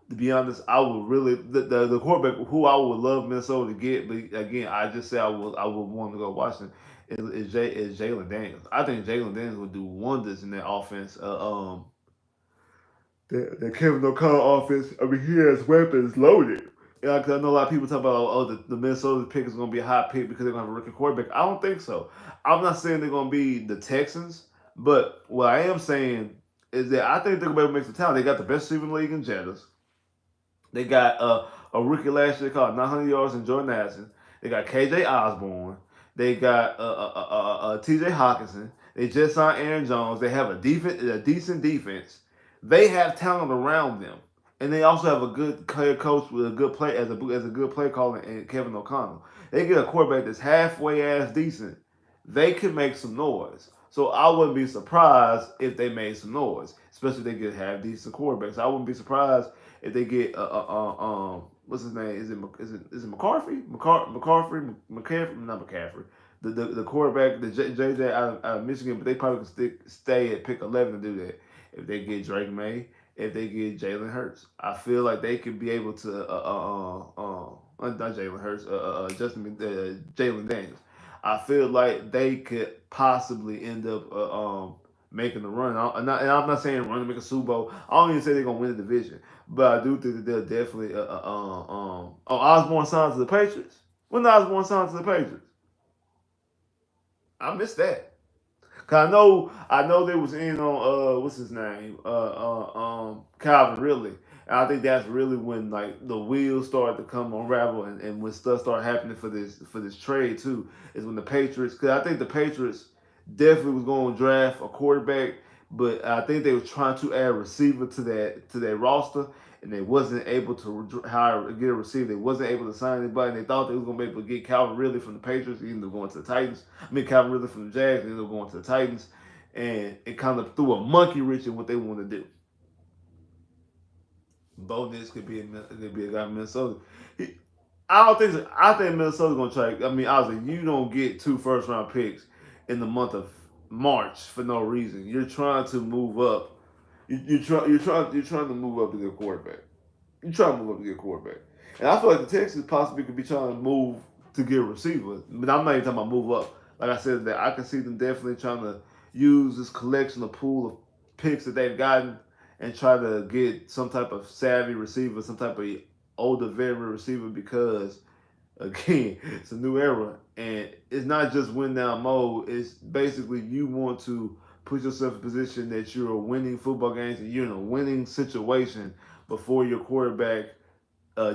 To be honest, I would really the quarterback who I would love Minnesota to get, but again, I just say I would want to go Washington is Jalen Daniels. I think Jalen Daniels would do wonders in that offense. The Kevin O'Connell offense. I mean, he has weapons loaded. Yeah, because I know a lot of people talk about, the Minnesota pick is going to be a hot pick because they're going to have a rookie quarterback. I don't think so. I'm not saying they're going to be the Texans, but what I am saying is that I think they're going to be able to make some talent. They got the best receiver in the league in Jettas. They got a rookie last year called 900 yards in Jordan Addison. They got KJ Osborne. They got TJ Hawkinson. They just signed Aaron Jones. They have a decent defense. They have talent around them, and they also have a good player coach with a good play as a good play caller in Kevin O'Connell. They get a quarterback that's halfway ass decent. They could make some noise. So I wouldn't be surprised if they made some noise, especially if they get half decent quarterbacks. I wouldn't be surprised if they get what's his name? Is it McCarthy? McCaffrey, not McCaffrey. The quarterback, the JJ out of Michigan, but they probably can stay at pick 11 to do that. If they get Drake May, if they get Jalen Hurts, I feel like they could be able to not Jalen Hurts, Jalen Daniels. I feel like they could possibly end up making the run. I'm not saying run to make a Super Bowl. I don't even say they're gonna win the division, but I do think that they'll definitely. Osborne signed to the Patriots. When Osborne signed to the Patriots, I missed that. Cause I know they was in on what's his name Calvin Ridley, and I think that's really when like the wheels started to come unravel, and when stuff started happening for this trade too, is when the Patriots, because I think the Patriots definitely was going to draft a quarterback, but I think they were trying to add a receiver to that roster, and they wasn't able to get a receiver. They wasn't able to sign anybody. And they thought they was going to be able to get Calvin Ridley from the Patriots, and ended up going to the Titans. I mean Calvin Ridley from the Jags, and ended up going to the Titans, and it kind of threw a monkey wrench in what they want to do. Bo Nix could be a guy in Minnesota. He, I don't think so. I think Minnesota's gonna try. I mean, obviously, you don't get 2 first round picks in the month of March for no reason. You're trying to move up. You're trying to move up to get a quarterback. You're trying to move up to get a quarterback. And I feel like the Texans possibly could be trying to move to get a receiver. But I'm not even talking about move up. Like I said, that I can see them definitely trying to use this collection of pool of picks that they've gotten and try to get some type of savvy receiver, some type of older veteran receiver, because again, it's a new era, and it's not just win now mode. It's basically you want to put yourself in a position that you're winning football games and you're in a winning situation before your quarterback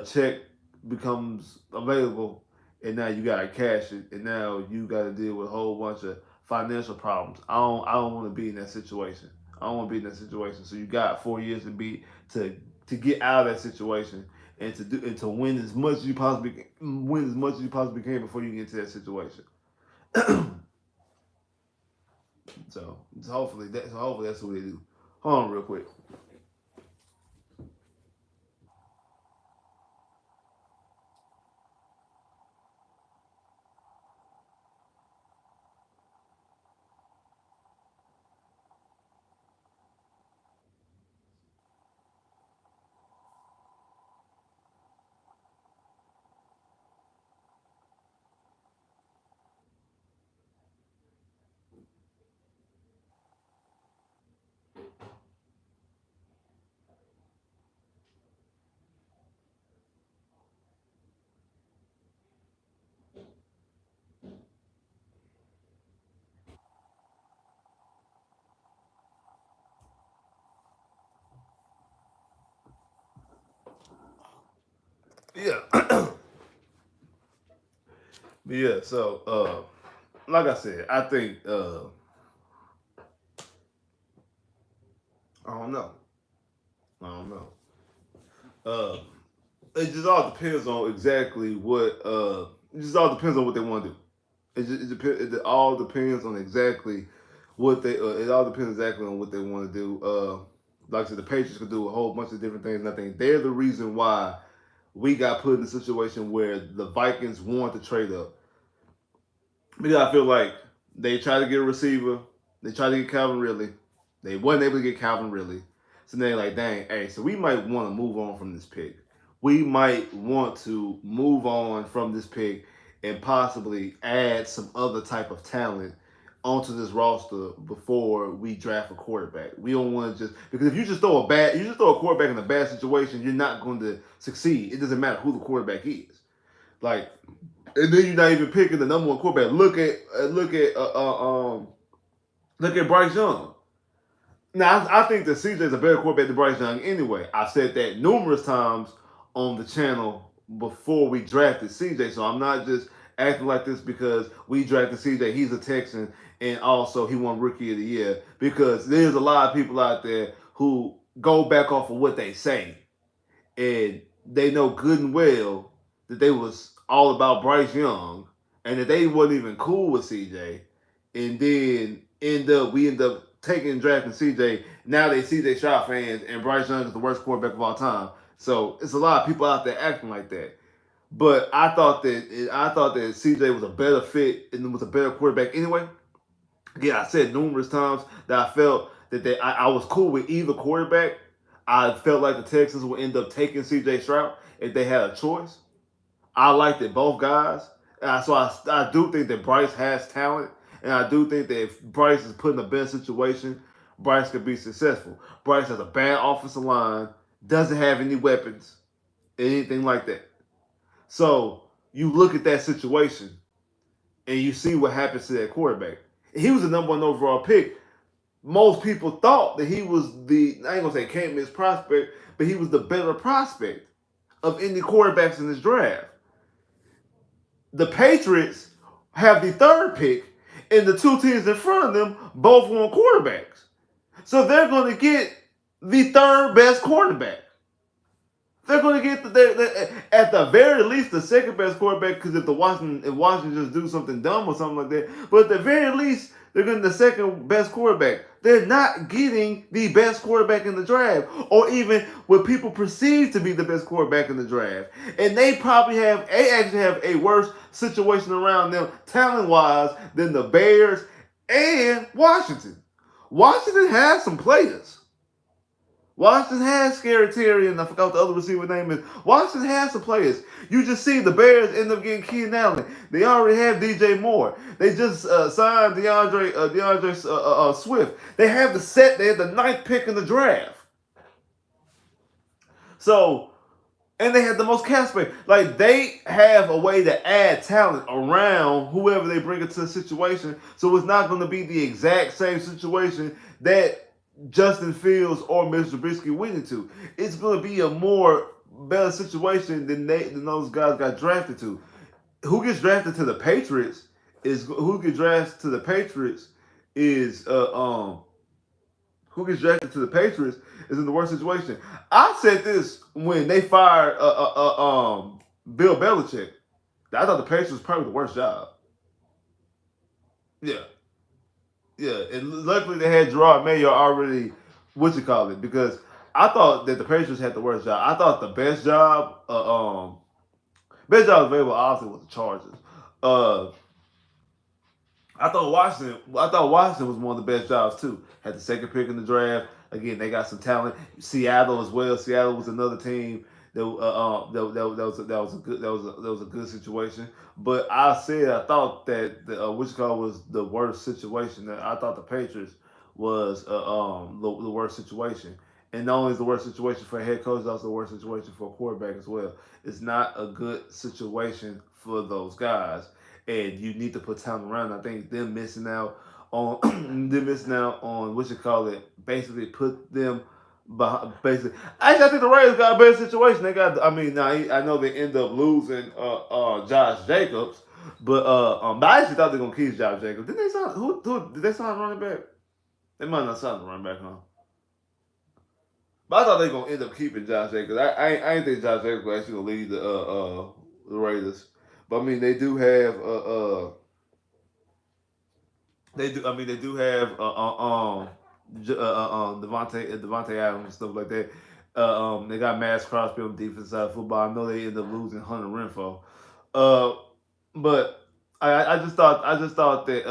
check becomes available, and now you gotta cash it, and now you gotta deal with a whole bunch of financial problems. I don't want to be in that situation. I don't want to be in that situation. So you got 4 years to to get out of that situation and to win as much as you possibly can before you get into that situation. So hopefully that's what they do. Hold on real quick. Yeah. Yeah, so like I said, I think I don't know. I don't know. Uh it just all depends on exactly what it just all depends on what they want to do. It all depends on exactly what they it all depends exactly on what they want to do. Like I said, the Patriots could do a whole bunch of different things, and I think they're the reason why we got put in a situation where the Vikings want to trade up. Because I feel like they tried to get a receiver. They tried to get Calvin Ridley. They wasn't able to get Calvin Ridley. So they're like, dang, hey, so we might want to move on from this pick. We might want to move on from this pick and possibly add some other type of talent onto this roster before we draft a quarterback. We don't want to just because if you just throw a quarterback in a bad situation, you're not going to succeed. It doesn't matter who the quarterback is. Like and then you're not even picking the number one quarterback. Look at Bryce Young. Now I think that CJ is a better quarterback than Bryce Young anyway. I said that numerous times on the channel before we drafted CJ. So I'm not just acting like this because we drafted CJ. He's a Texan and also he won Rookie of the Year because there's a lot of people out there who go back off of what they say and they know good and well that they was all about Bryce Young and that they wasn't even cool with CJ, and then we end up taking and drafting CJ. Now they CJ Stroud fans, and Bryce Young is the worst quarterback of all time. So it's a lot of people out there acting like that. But I thought that CJ was a better fit and was a better quarterback anyway. Yeah, I said numerous times that I felt that I was cool with either quarterback. I felt like the Texans would end up taking C.J. Stroud if they had a choice. I liked it both guys, so I do think that Bryce has talent, and I do think that if Bryce is put in a better situation, Bryce could be successful. Bryce has a bad offensive line, doesn't have any weapons, anything like that. So you look at that situation and you see what happens to that quarterback. He was the number one overall pick. Most people thought that he was I ain't gonna say can't miss prospect, but he was the better prospect of any quarterbacks in this draft. The Patriots have the third pick, and the two teams in front of them both want quarterbacks. So they're going to get the third best quarterback. They're going to get at the very least the second best quarterback because if Washington just do something dumb or something like that, but at the very least they're getting the second best quarterback. They're not getting the best quarterback in the draft, or even what people perceive to be the best quarterback in the draft. And they actually have a worse situation around them talent wise than the Bears and Washington. Washington has some players. Washington has Scary Terry, and I forgot what the other receiver name is. Washington has some players. You just see the Bears end up getting Keenan Allen. They already have DJ Moore. They just signed DeAndre Swift. They have They had the ninth pick in the draft. So, and they had the most cap space. Like they have a way to add talent around whoever they bring into the situation. So it's not going to be the exact same situation that Justin Fields or Mr. Trubisky went into. It's going to be a more better situation than those guys got drafted to. who gets drafted to the Patriots is who gets drafted to the Patriots is who gets drafted to the Patriots is in the worst situation. I said this when they fired Bill Belichick. I thought the Patriots was probably the worst job. Yeah, yeah, and luckily they had Gerard Mayo already. What you call it? Because I thought that the Patriots had the worst job. I thought the best job available obviously was the Chargers. Uh, I thought Washington was one of the best jobs too. Had the second pick in the draft. Again, they got some talent. Seattle as well. Seattle was another team that was a good situation. But I said I thought that the Wichita was the worst situation. I thought the Patriots was the worst situation. And not only is the worst situation for a head coach, it's also the worst situation for a quarterback as well. It's not a good situation for those guys, and you need to put talent around. I think them missing out on them missing out on what you call it, basically put them behind. Basically, actually, I think the Raiders got a better situation. They got, I mean, now I know they end up losing Josh Jacobs, but I actually thought they were gonna keep Josh Jacobs. Did they sign who did they sign running back? They might not sign the running back, huh? But I thought they were gonna end up keeping Josh Jacobs. I ain't think Josh Jacobs was actually gonna leave the Raiders. But I mean, they do have they do. I mean, they do have Devontae Adams and stuff like that. They got Max Crosby on the defense side of football. I know they end up losing Hunter Renfro. Uh, but I just thought that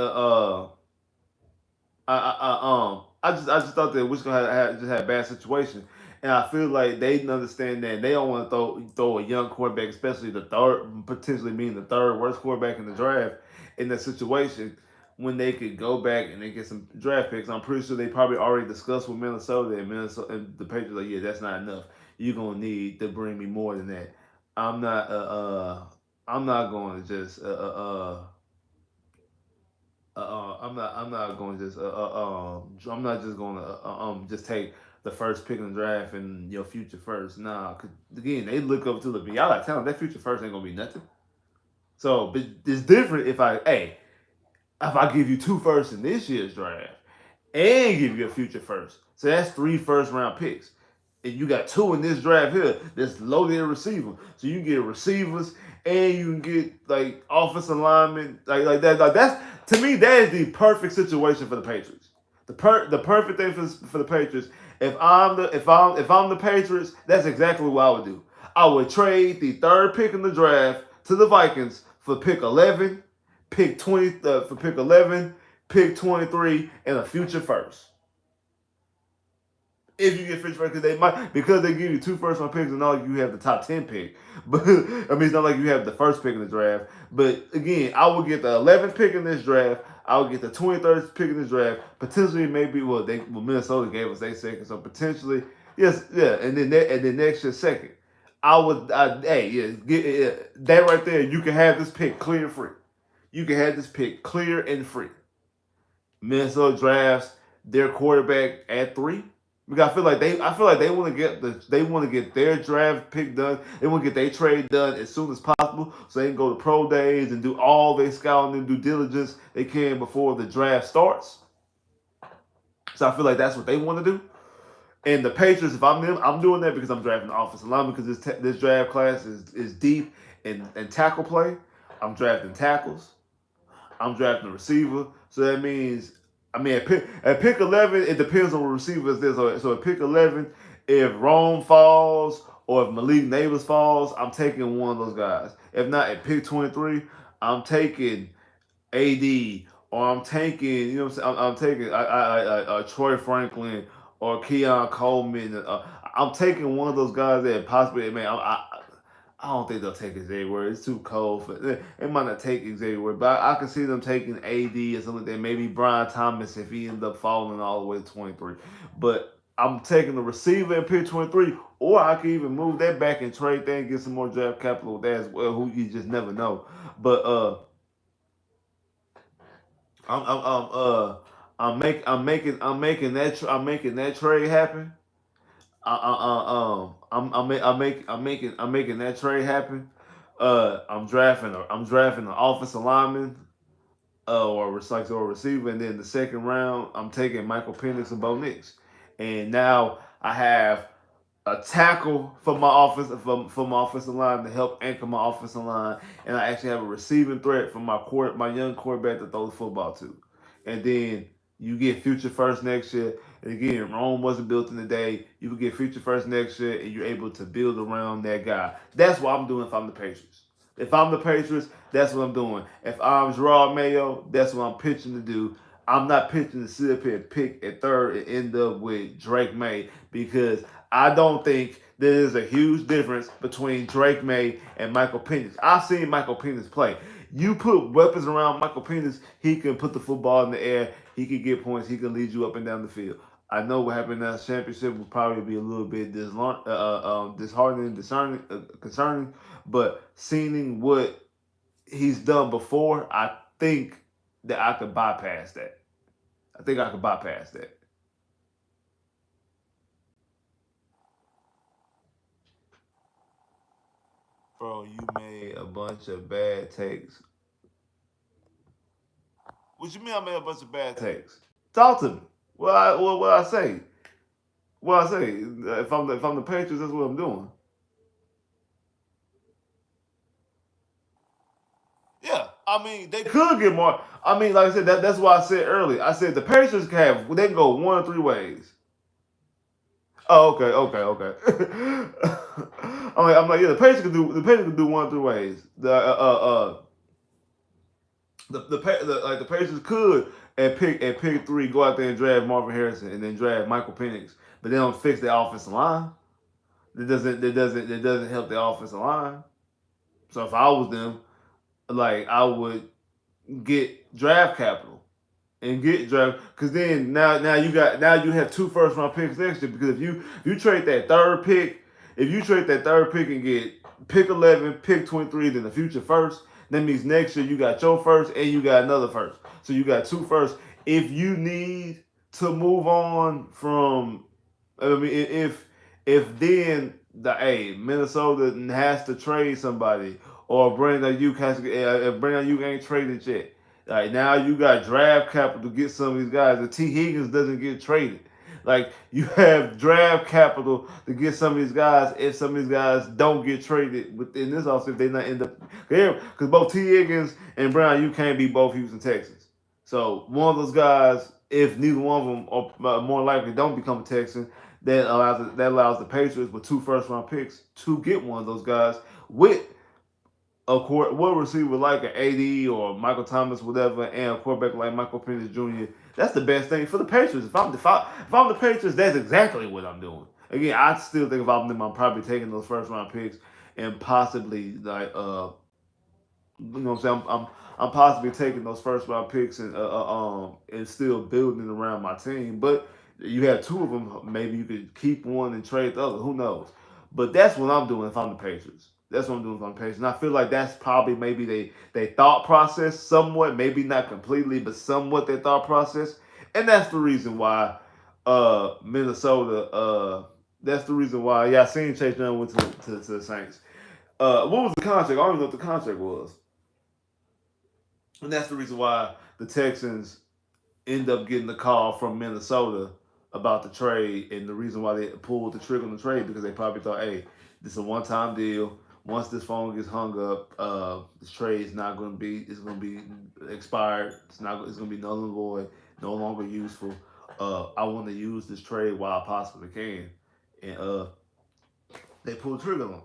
I just thought that Wichita just had a bad situation, and I feel like they didn't understand that they don't want to throw a young quarterback, especially the third, potentially being the third worst quarterback in the draft, in that situation when they could go back and they get some draft picks. I'm pretty sure they probably already discussed with Minnesota and the Patriots like, yeah, that's not enough. You're gonna need to bring me more than that. I'm not I'm not going to just I'm not going to just I'm not just going to just take the first pick in the draft and your future first. Nah, cause again they look up to the y'all got talent. That future first ain't gonna be nothing. So, but it's different if I give you two firsts in this year's draft and give you a future first. So that's three first round picks. And you got two in this draft here that's loaded receiver. So you get receivers and you can get like offensive linemen like that. Like that's to me that is the perfect situation for the Patriots. The perfect thing for the Patriots. If I'm the Patriots, that's exactly what I would do. I would trade the third pick in the draft to the Vikings for pick 11, pick 20 for pick 11, pick 23, and a future first. If you get Fish first, because they give you two first round picks and all you have the top 10 pick. But I mean, it's not like you have the first pick in the draft. But again, I will get the 11th pick in this draft. I will get the 23rd pick in this draft. Potentially, maybe Minnesota gave us their second, so potentially yes, yeah, and then next year second. Hey, yeah, that right there. You can have this pick clear and free. You can have this pick clear and free. Minnesota drafts their quarterback at 3. Because I feel like they want to get their draft pick done. They want to get their trade done as soon as possible, so they can go to pro days and do all their scouting and due diligence they can before the draft starts. So I feel like that's what they want to do. And the Patriots, if I'm them, I'm doing that because I'm drafting the offensive line because this draft class is deep in tackle play. I'm drafting tackles. I'm drafting a receiver. So that means, I mean, at pick 11, it depends on what receiver is there. So at pick 11, if Rome falls or if Malik Neighbors falls, I'm taking one of those guys. If not, at pick 23, I'm taking AD or I'm taking, you know what I'm saying? I'm taking Troy Franklin or Keon Coleman. I'm taking one of those guys that possibly, man, I don't think they'll take Xavier. It's too cold for they might not take Xavier, but I can see them taking AD or something like that. Maybe Brian Thomas if he ends up falling all the way to 23. But I'm taking the receiver in pick 23, or I can even move that back and trade that and get some more draft capital with that as well. Who you just never know. But I'm I'm making that trade happen. I'm making that trade happen. I'm drafting an offensive lineman, or a receiver, and then the second round I'm taking Michael Penix and Bo Nix, and now I have a tackle for my offensive line to help anchor my offensive line, and I actually have a receiving threat for my young quarterback to throw the football to, and then you get future first next year. And again, Rome wasn't built in a day. You can get future first next year, and you're able to build around that guy. That's what I'm doing if I'm the Patriots. If I'm the Patriots, that's what I'm doing. If I'm Gerard Mayo, that's what I'm pitching to do. I'm not pitching to sit up here and pick at third and end up with Drake May, because I don't think there's a huge difference between Drake May and Michael Penix. I've seen Michael Penix play. You put weapons around Michael Penix, he can put the football in the air, he can get points, he can lead you up and down the field. I know what happened in that championship will probably be a little bit disheartening, concerning, but seeing what he's done before, I think that I could bypass that. I think I could bypass that. Bro, you made a bunch of bad takes. What you mean I made a bunch of bad takes? Talk to me. What I say? What I say? If I'm the Patriots, that's what I'm doing. Yeah, I mean they could get more. I mean, like I said, that's why I said earlier. I said the Patriots they can go one of three ways. Oh, okay, okay, okay. I'm like, yeah, the Patriots can do one of three ways. The Pacers could at pick three go out there and draft Marvin Harrison and then draft Michael Penix, but they don't fix the offensive line. That doesn't help the offensive line. So if I was them, like I would get draft capital and get draft, because then now you have two first round picks next year, because if you trade that third pick, if you trade that third pick and get pick 11, pick 23, then the future first, that means next year you got your first and you got another first, so you got two first. If you need to move on from, I mean, if then Minnesota has to trade somebody, or Brandon Ayuk has to, if Brandon Ayuk ain't traded yet, like now you got draft capital to get some of these guys. The T Higgins doesn't get traded. Like you have draft capital to get some of these guys if some of these guys don't get traded within this offseason. If they not end up because both T Higgins and Brown, you can't be both Houston Texans. So one of those guys, if neither one of them or more likely don't become a Texan, that allows the Patriots with two first round picks to get one of those guys with a what receiver like an AD or Michael Thomas, whatever, and a quarterback like Michael Penix Jr. That's the best thing for the Patriots. If I'm the Patriots, that's exactly what I'm doing. Again, I still think if I'm them, I'm probably taking those first round picks and possibly like you know what I'm saying? I'm possibly taking those first round picks and still building around my team. But you have two of them. Maybe you could keep one and trade the other. Who knows? But that's what I'm doing if I'm the Patriots. That's what I'm doing if I'm the Patriots. And I feel like that's probably maybe they thought process somewhat, maybe not completely, but somewhat their thought process. And that's the reason why Minnesota. That's the reason why. Yeah, I seen Chase Young went to the Saints. What was the contract? I don't even know what the contract was. And that's the reason why the Texans end up getting the call from Minnesota about the trade, and the reason why they pulled the trigger on the trade, because they probably thought, hey, this is a one-time deal. Once this phone gets hung up, this trade is not going to be. It's going to be expired. It's going to be null and void, no longer useful. I want to use this trade while I possibly can, and they pulled the trigger on it.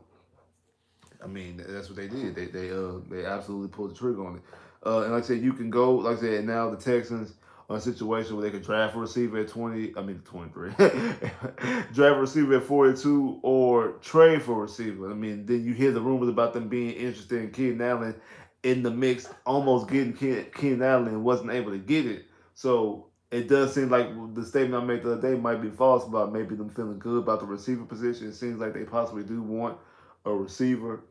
I mean, that's what they did. They absolutely pulled the trigger on it. And like I said, you can go. Like I said, now the Texans are in a situation where they could draft a receiver at 20. I mean 23. Draft a receiver at 42 or trade for a receiver. I mean, then you hear the rumors about them being interested in Keenan Allen in the mix, almost getting Keenan Allen and wasn't able to get it. So it does seem like the statement I made the other day might be false about maybe them feeling good about the receiver position. It seems like they possibly do want a receiver.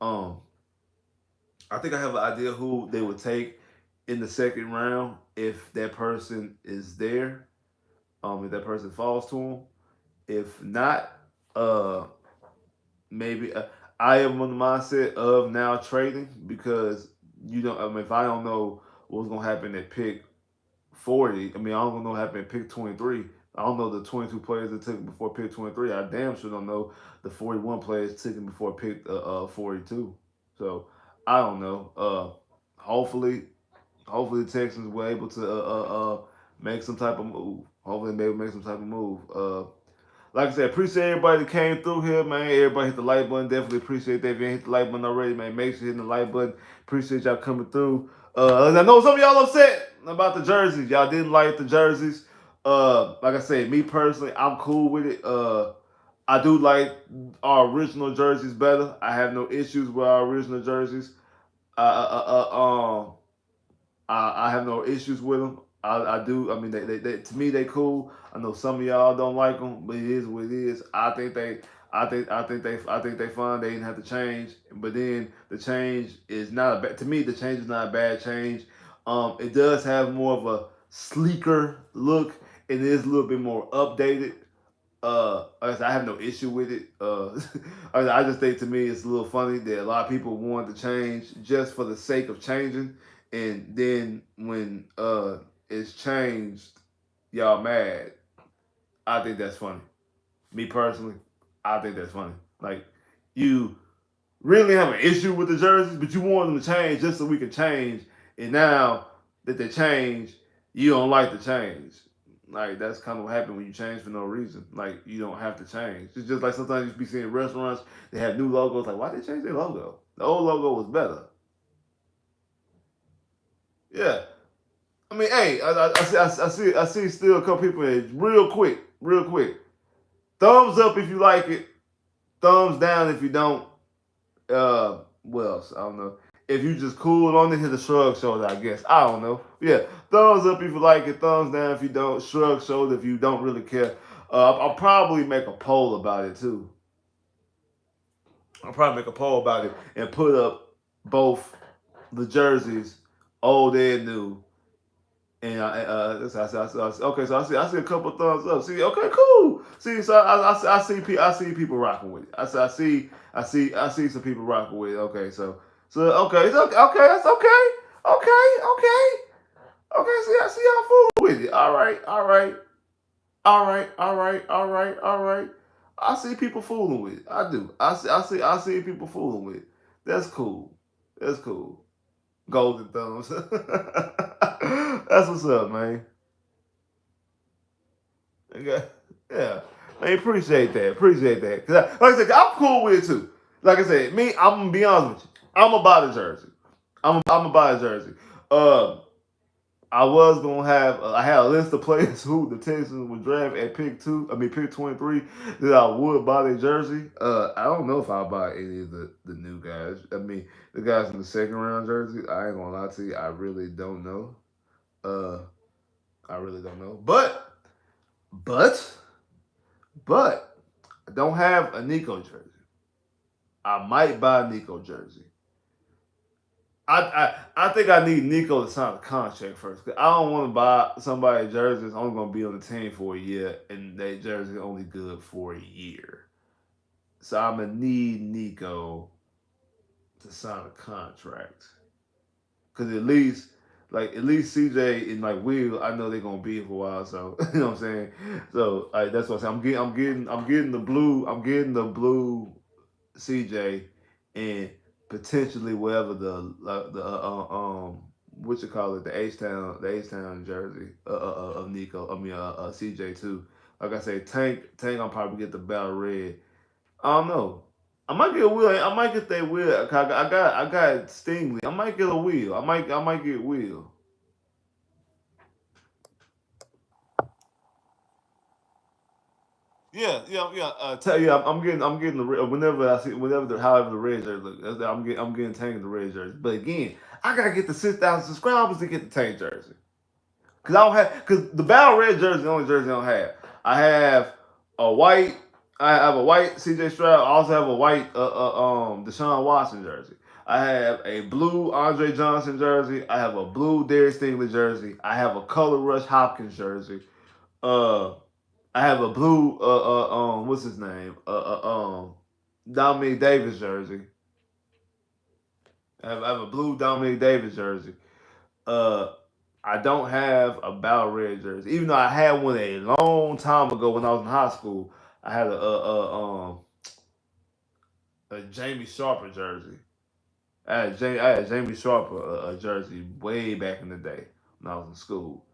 Um, I think I have an idea who they would take in the second round if that person is there. If that person falls to them. If not, maybe. I am on the mindset of now trading because you don't. I mean, if I don't know what's gonna happen at pick 40, I mean, I don't know what happened at pick 23. I don't know the 22 players that took him before pick 23. I damn sure don't know the 41 players took him before pick 42. So I don't know. Hopefully, hopefully the Texans were able to make some type of move. Hopefully, maybe make some type of move. Like I said, appreciate everybody that came through here, man. Everybody hit the like button. Definitely appreciate that. If you ain't hit the like button already, man, make sure you hit the like button. Appreciate y'all coming through. I know some of y'all upset about the jerseys. Y'all didn't like the jerseys. Like I said, me personally, I'm cool with it. I do like our original jerseys better. I have no issues with our original jerseys. Uh, uh, uh, um, I have no issues with them. I do. I mean, they to me they cool. I know some of y'all don't like them, but it is what it is. I think they fun. They didn't have to change, but then the change is not a bad. To me, the change is not a bad change. It does have more of a sleeker look. It is a little bit more updated. Like I said, I have no issue with it. I just think to me it's a little funny that a lot of people want to change just for the sake of changing, and then when it's changed, y'all mad. I think that's funny. Me personally, I think that's funny. Like you really have an issue with the jerseys, but you want them to change just so we can change. And now that they change, you don't like the change. Like that's kind of what happened when you change for no reason. Like you don't have to change. It's just like sometimes you be seeing restaurants they have new logos. Like why they change their logo? The old logo was better. Yeah. I mean, hey, I see still a couple people in real quick. Thumbs up if you like it. Thumbs down if you don't. What else? I don't know. If you just cool on it, hit the shrug shoulder, I guess. I don't know. Yeah, thumbs up if you like it, thumbs down if you don't, shrug shoulder if you don't really care. I'll probably make a poll about it too. I'll probably make a poll about it and put up both the jerseys, old and new. And okay, so I see a couple of thumbs up. See, okay, cool. See, so I see people rocking with it. I see some people rocking with it. Okay, so okay, it's okay, okay, that's okay, okay. See, I see y'all fooling with it. All right. I see people fooling with it. I do. I see people fooling with it. That's cool. That's cool. Golden thumbs. That's what's up, man. Okay. Yeah. I appreciate that. Appreciate that. Cause like I said, I'm cool with it too. Like I said, me, I'm gonna be honest with you. I'm about a jersey. I'm about a jersey. Uh, I was gonna have. I had a list of players who the Texans would draft at pick two. I mean, pick 23 that I would buy their jersey. I don't know if I'll buy any of the new guys. I mean, the guys in the second round jersey. I ain't gonna lie to you. I really don't know. Uh, I really don't know. But But I don't have a Nico jersey. I might buy a Nico jersey. I think I need Nico to sign a contract first. Cause I don't want to buy somebody jersey that's only going to be on the team for a year and their jersey is only good for a year. So I'm gonna need Nico to sign a contract. Cause at least CJ and like Will, I know they're gonna be here for a while. So you know what I'm saying. So that's what I'm saying. I'm getting the blue. I'm getting the blue CJ, and potentially wherever the what you call it, the H Town jersey of Nico. I mean CJ too. Like I say, Tank. I'll probably get the battle red. I don't know. I might get a wheel. I might get that wheel. I got Stingley. I might get a wheel. I might get wheel. Yeah. Yeah, I'm getting whenever I see however the red jersey look. I'm getting Tank the red jersey. But again, I gotta get the 6,000 subscribers to get the Tank jersey. Cause I don't have because the battle red jersey is the only jersey I don't have. I have a white. I have a white CJ Stroud. I also have a white Deshaun Watson jersey. I have a blue Andre Johnson jersey. I have a blue Darius Stingley jersey. I have a color Rush Hopkins jersey. Uh, I have a blue what's his name? Dominic Davis jersey. I have a blue Dominic Davis jersey. Uh, I don't have a Battle Red jersey, even though I had one a long time ago when I was in high school. I had a Jamie Sharper jersey. I had Jamie Sharper a jersey way back in the day when I was in school.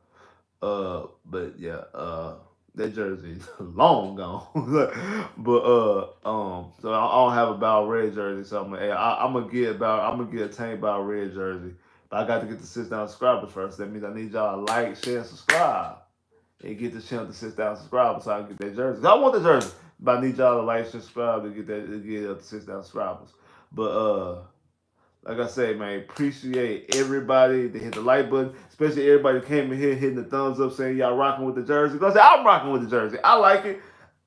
But yeah, that jersey is long gone. So I don't have a Battle Red jersey. So I'm gonna get a Tank Battle Red jersey. But I got to get the sit down subscribers first. That means I need y'all to like, share, and subscribe, and get the channel to sit down subscribers so I can get that jersey. I want the jersey, but I need y'all to like, share, subscribe to get that to get up to sit down subscribers. But like I say, man, appreciate everybody that hit the like button, especially everybody that came in here hitting the thumbs up saying y'all rocking with the jersey. Because I'm rocking with the jersey. I like it.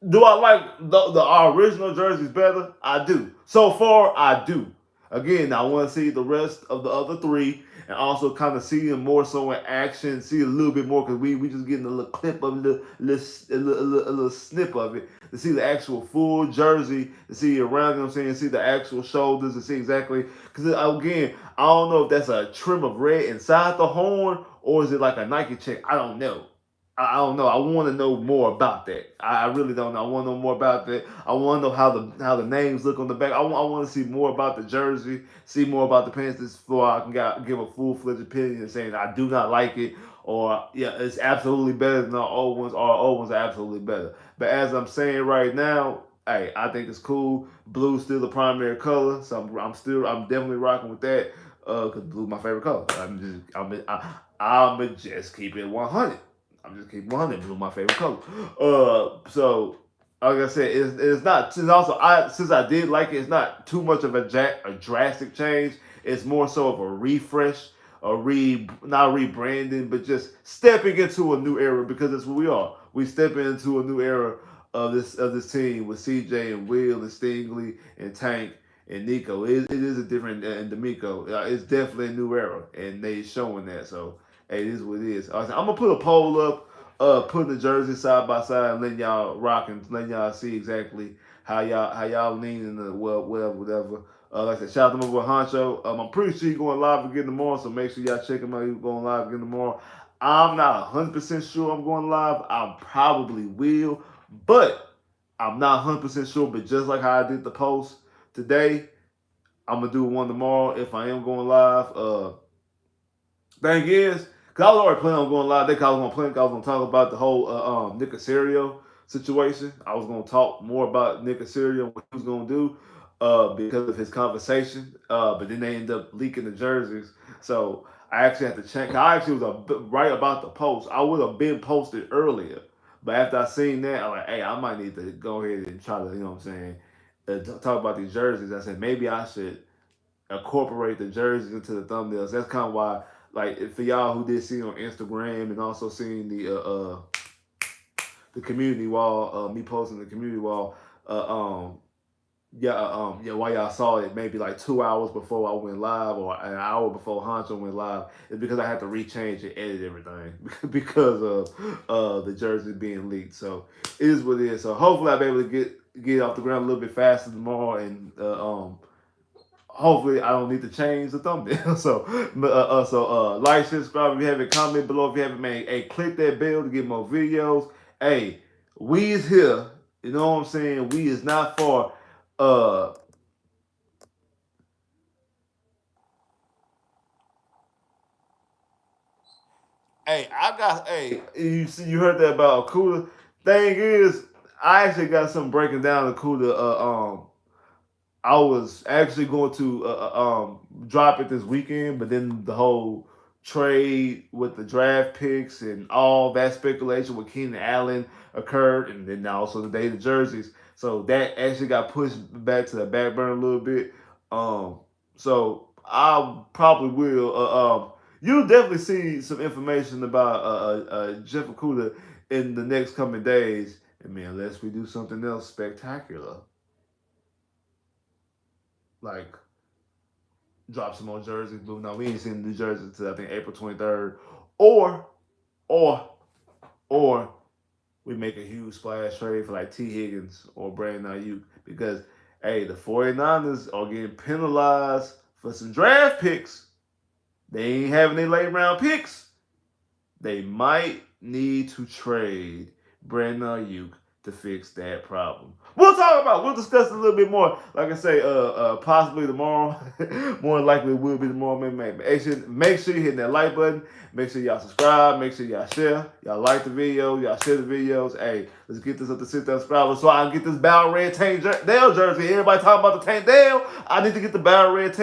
Do I like our original jerseys better? I do. So far, I do. Again, I want to see the rest of the other three and also kind of see them more so in action, see a little bit more because we just getting a little clip of a little snip of it to see the actual full jersey, to see around, you know what I'm saying, see the actual shoulders, to see exactly. Because again, I don't know if that's a trim of red inside the horn or is it like a Nike check. I don't know. I don't know. I want to know more about that. I really don't know. I want to know more about that. I want to know how the names look on the back. I want to see more about the jersey, see more about the pants before I can give a full fledged opinion saying I do not like it or yeah, it's absolutely better than our old ones or our old ones are absolutely better. But as I'm saying right now, hey, I think it's cool. Blue's still the primary color, so I'm definitely rocking with that. Cause blue's my favorite color. I'm just keep it 100. I'm just keep 100. Blue my favorite color. So like I said, it's not. Since also since I did like it, it's not too much of a drastic change. It's more so of a refresh, not rebranding, but just stepping into a new era because that's what we are. We stepping into a new era of this team with CJ and Will and Stingley and Tank and Nico. It is a different and D'Amico. It's definitely a new era, and they showing that. So hey, this is what it is. I'm gonna put a poll up, putting the jersey side by side, and letting y'all rock and letting y'all see exactly how y'all lean in the well, whatever. Like I said, shout out to my boy Honcho. I'm pretty sure he's going live again tomorrow, so make sure y'all check him out. He's going live again tomorrow. I'm not 100% sure I'm going live. I probably will, but I'm not 100% sure. But just like how I did the post today, I'm gonna do one tomorrow if I am going live. Thing is, because I was already planning on going live, I was gonna talk about the whole Nick Casario situation. I was gonna talk more about Nick Casario and what he was gonna do because of his conversation. But then they ended up leaking the jerseys, so I actually had to check. I actually was right about the post. I would have been posted earlier, but after I seen that, I'm like, hey, I might need to go ahead and try to, you know what I'm saying, talk about these jerseys. I said maybe I should incorporate the jerseys into the thumbnails. That's kind of why, like, for y'all who did see on Instagram and also seeing the community wall, me posting the community wall, uh, um, yeah, while y'all saw it maybe like 2 hours before I went live or an hour before Honcho went live, is because I had to rechange and edit everything because of the jersey being leaked. So it is what it is. So hopefully I'll be able to get off the ground a little bit faster tomorrow and hopefully I don't need to change the thumbnail. Like, subscribe if you haven't, comment below if you haven't made. Hey, click that bell to get more videos. Hey, we is here. You know what I'm saying? We is not far. Uh, hey, you heard that about Akuda? Thing is, I actually got something breaking down Akuda. I was actually going to drop it this weekend, but then the whole trade with the draft picks and all that speculation with Keenan Allen occurred, and then also the day of the jerseys. So that actually got pushed back to the back burner a little bit. Um, so I probably will. You'll definitely see some information about Jeff Okuda in the next coming days. I mean, unless we do something else spectacular, like drop some more jerseys. But no, we ain't seen the new jerseys until I think April 23rd. Or, or, or we make a huge splash trade for like T. Higgins or Brandon Ayuk because Hey, the 49ers are getting penalized for some draft picks. They ain't having any late round picks. They might need to trade Brandon Ayuk to fix that problem. We'll discuss it a little bit more. Like I say, possibly tomorrow. More likely it will be tomorrow. Make sure you hit that like button. Make sure y'all subscribe. Make sure y'all share. Y'all like the video. Y'all share the videos. Hey, let's get this up to 6,000 subscribers so I can get this Battle Red Tank Dale jersey. Everybody talking about the Tank Dale. I need to get the Battle Red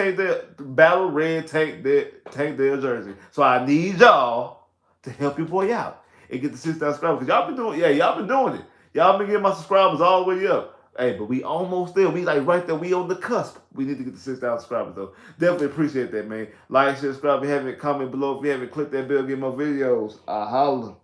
Tank Dale jersey. So I need y'all to help your boy out and get the 6,000 subscribers. Because y'all been doing it. Y'all been getting my subscribers all the way up. Hey, but we almost there. We like right there. We on the cusp. We need to get the 6,000 subscribers though. Definitely appreciate that, man. Like, share, subscribe if you haven't, comment below if you haven't, click that bell, get more videos. I holla.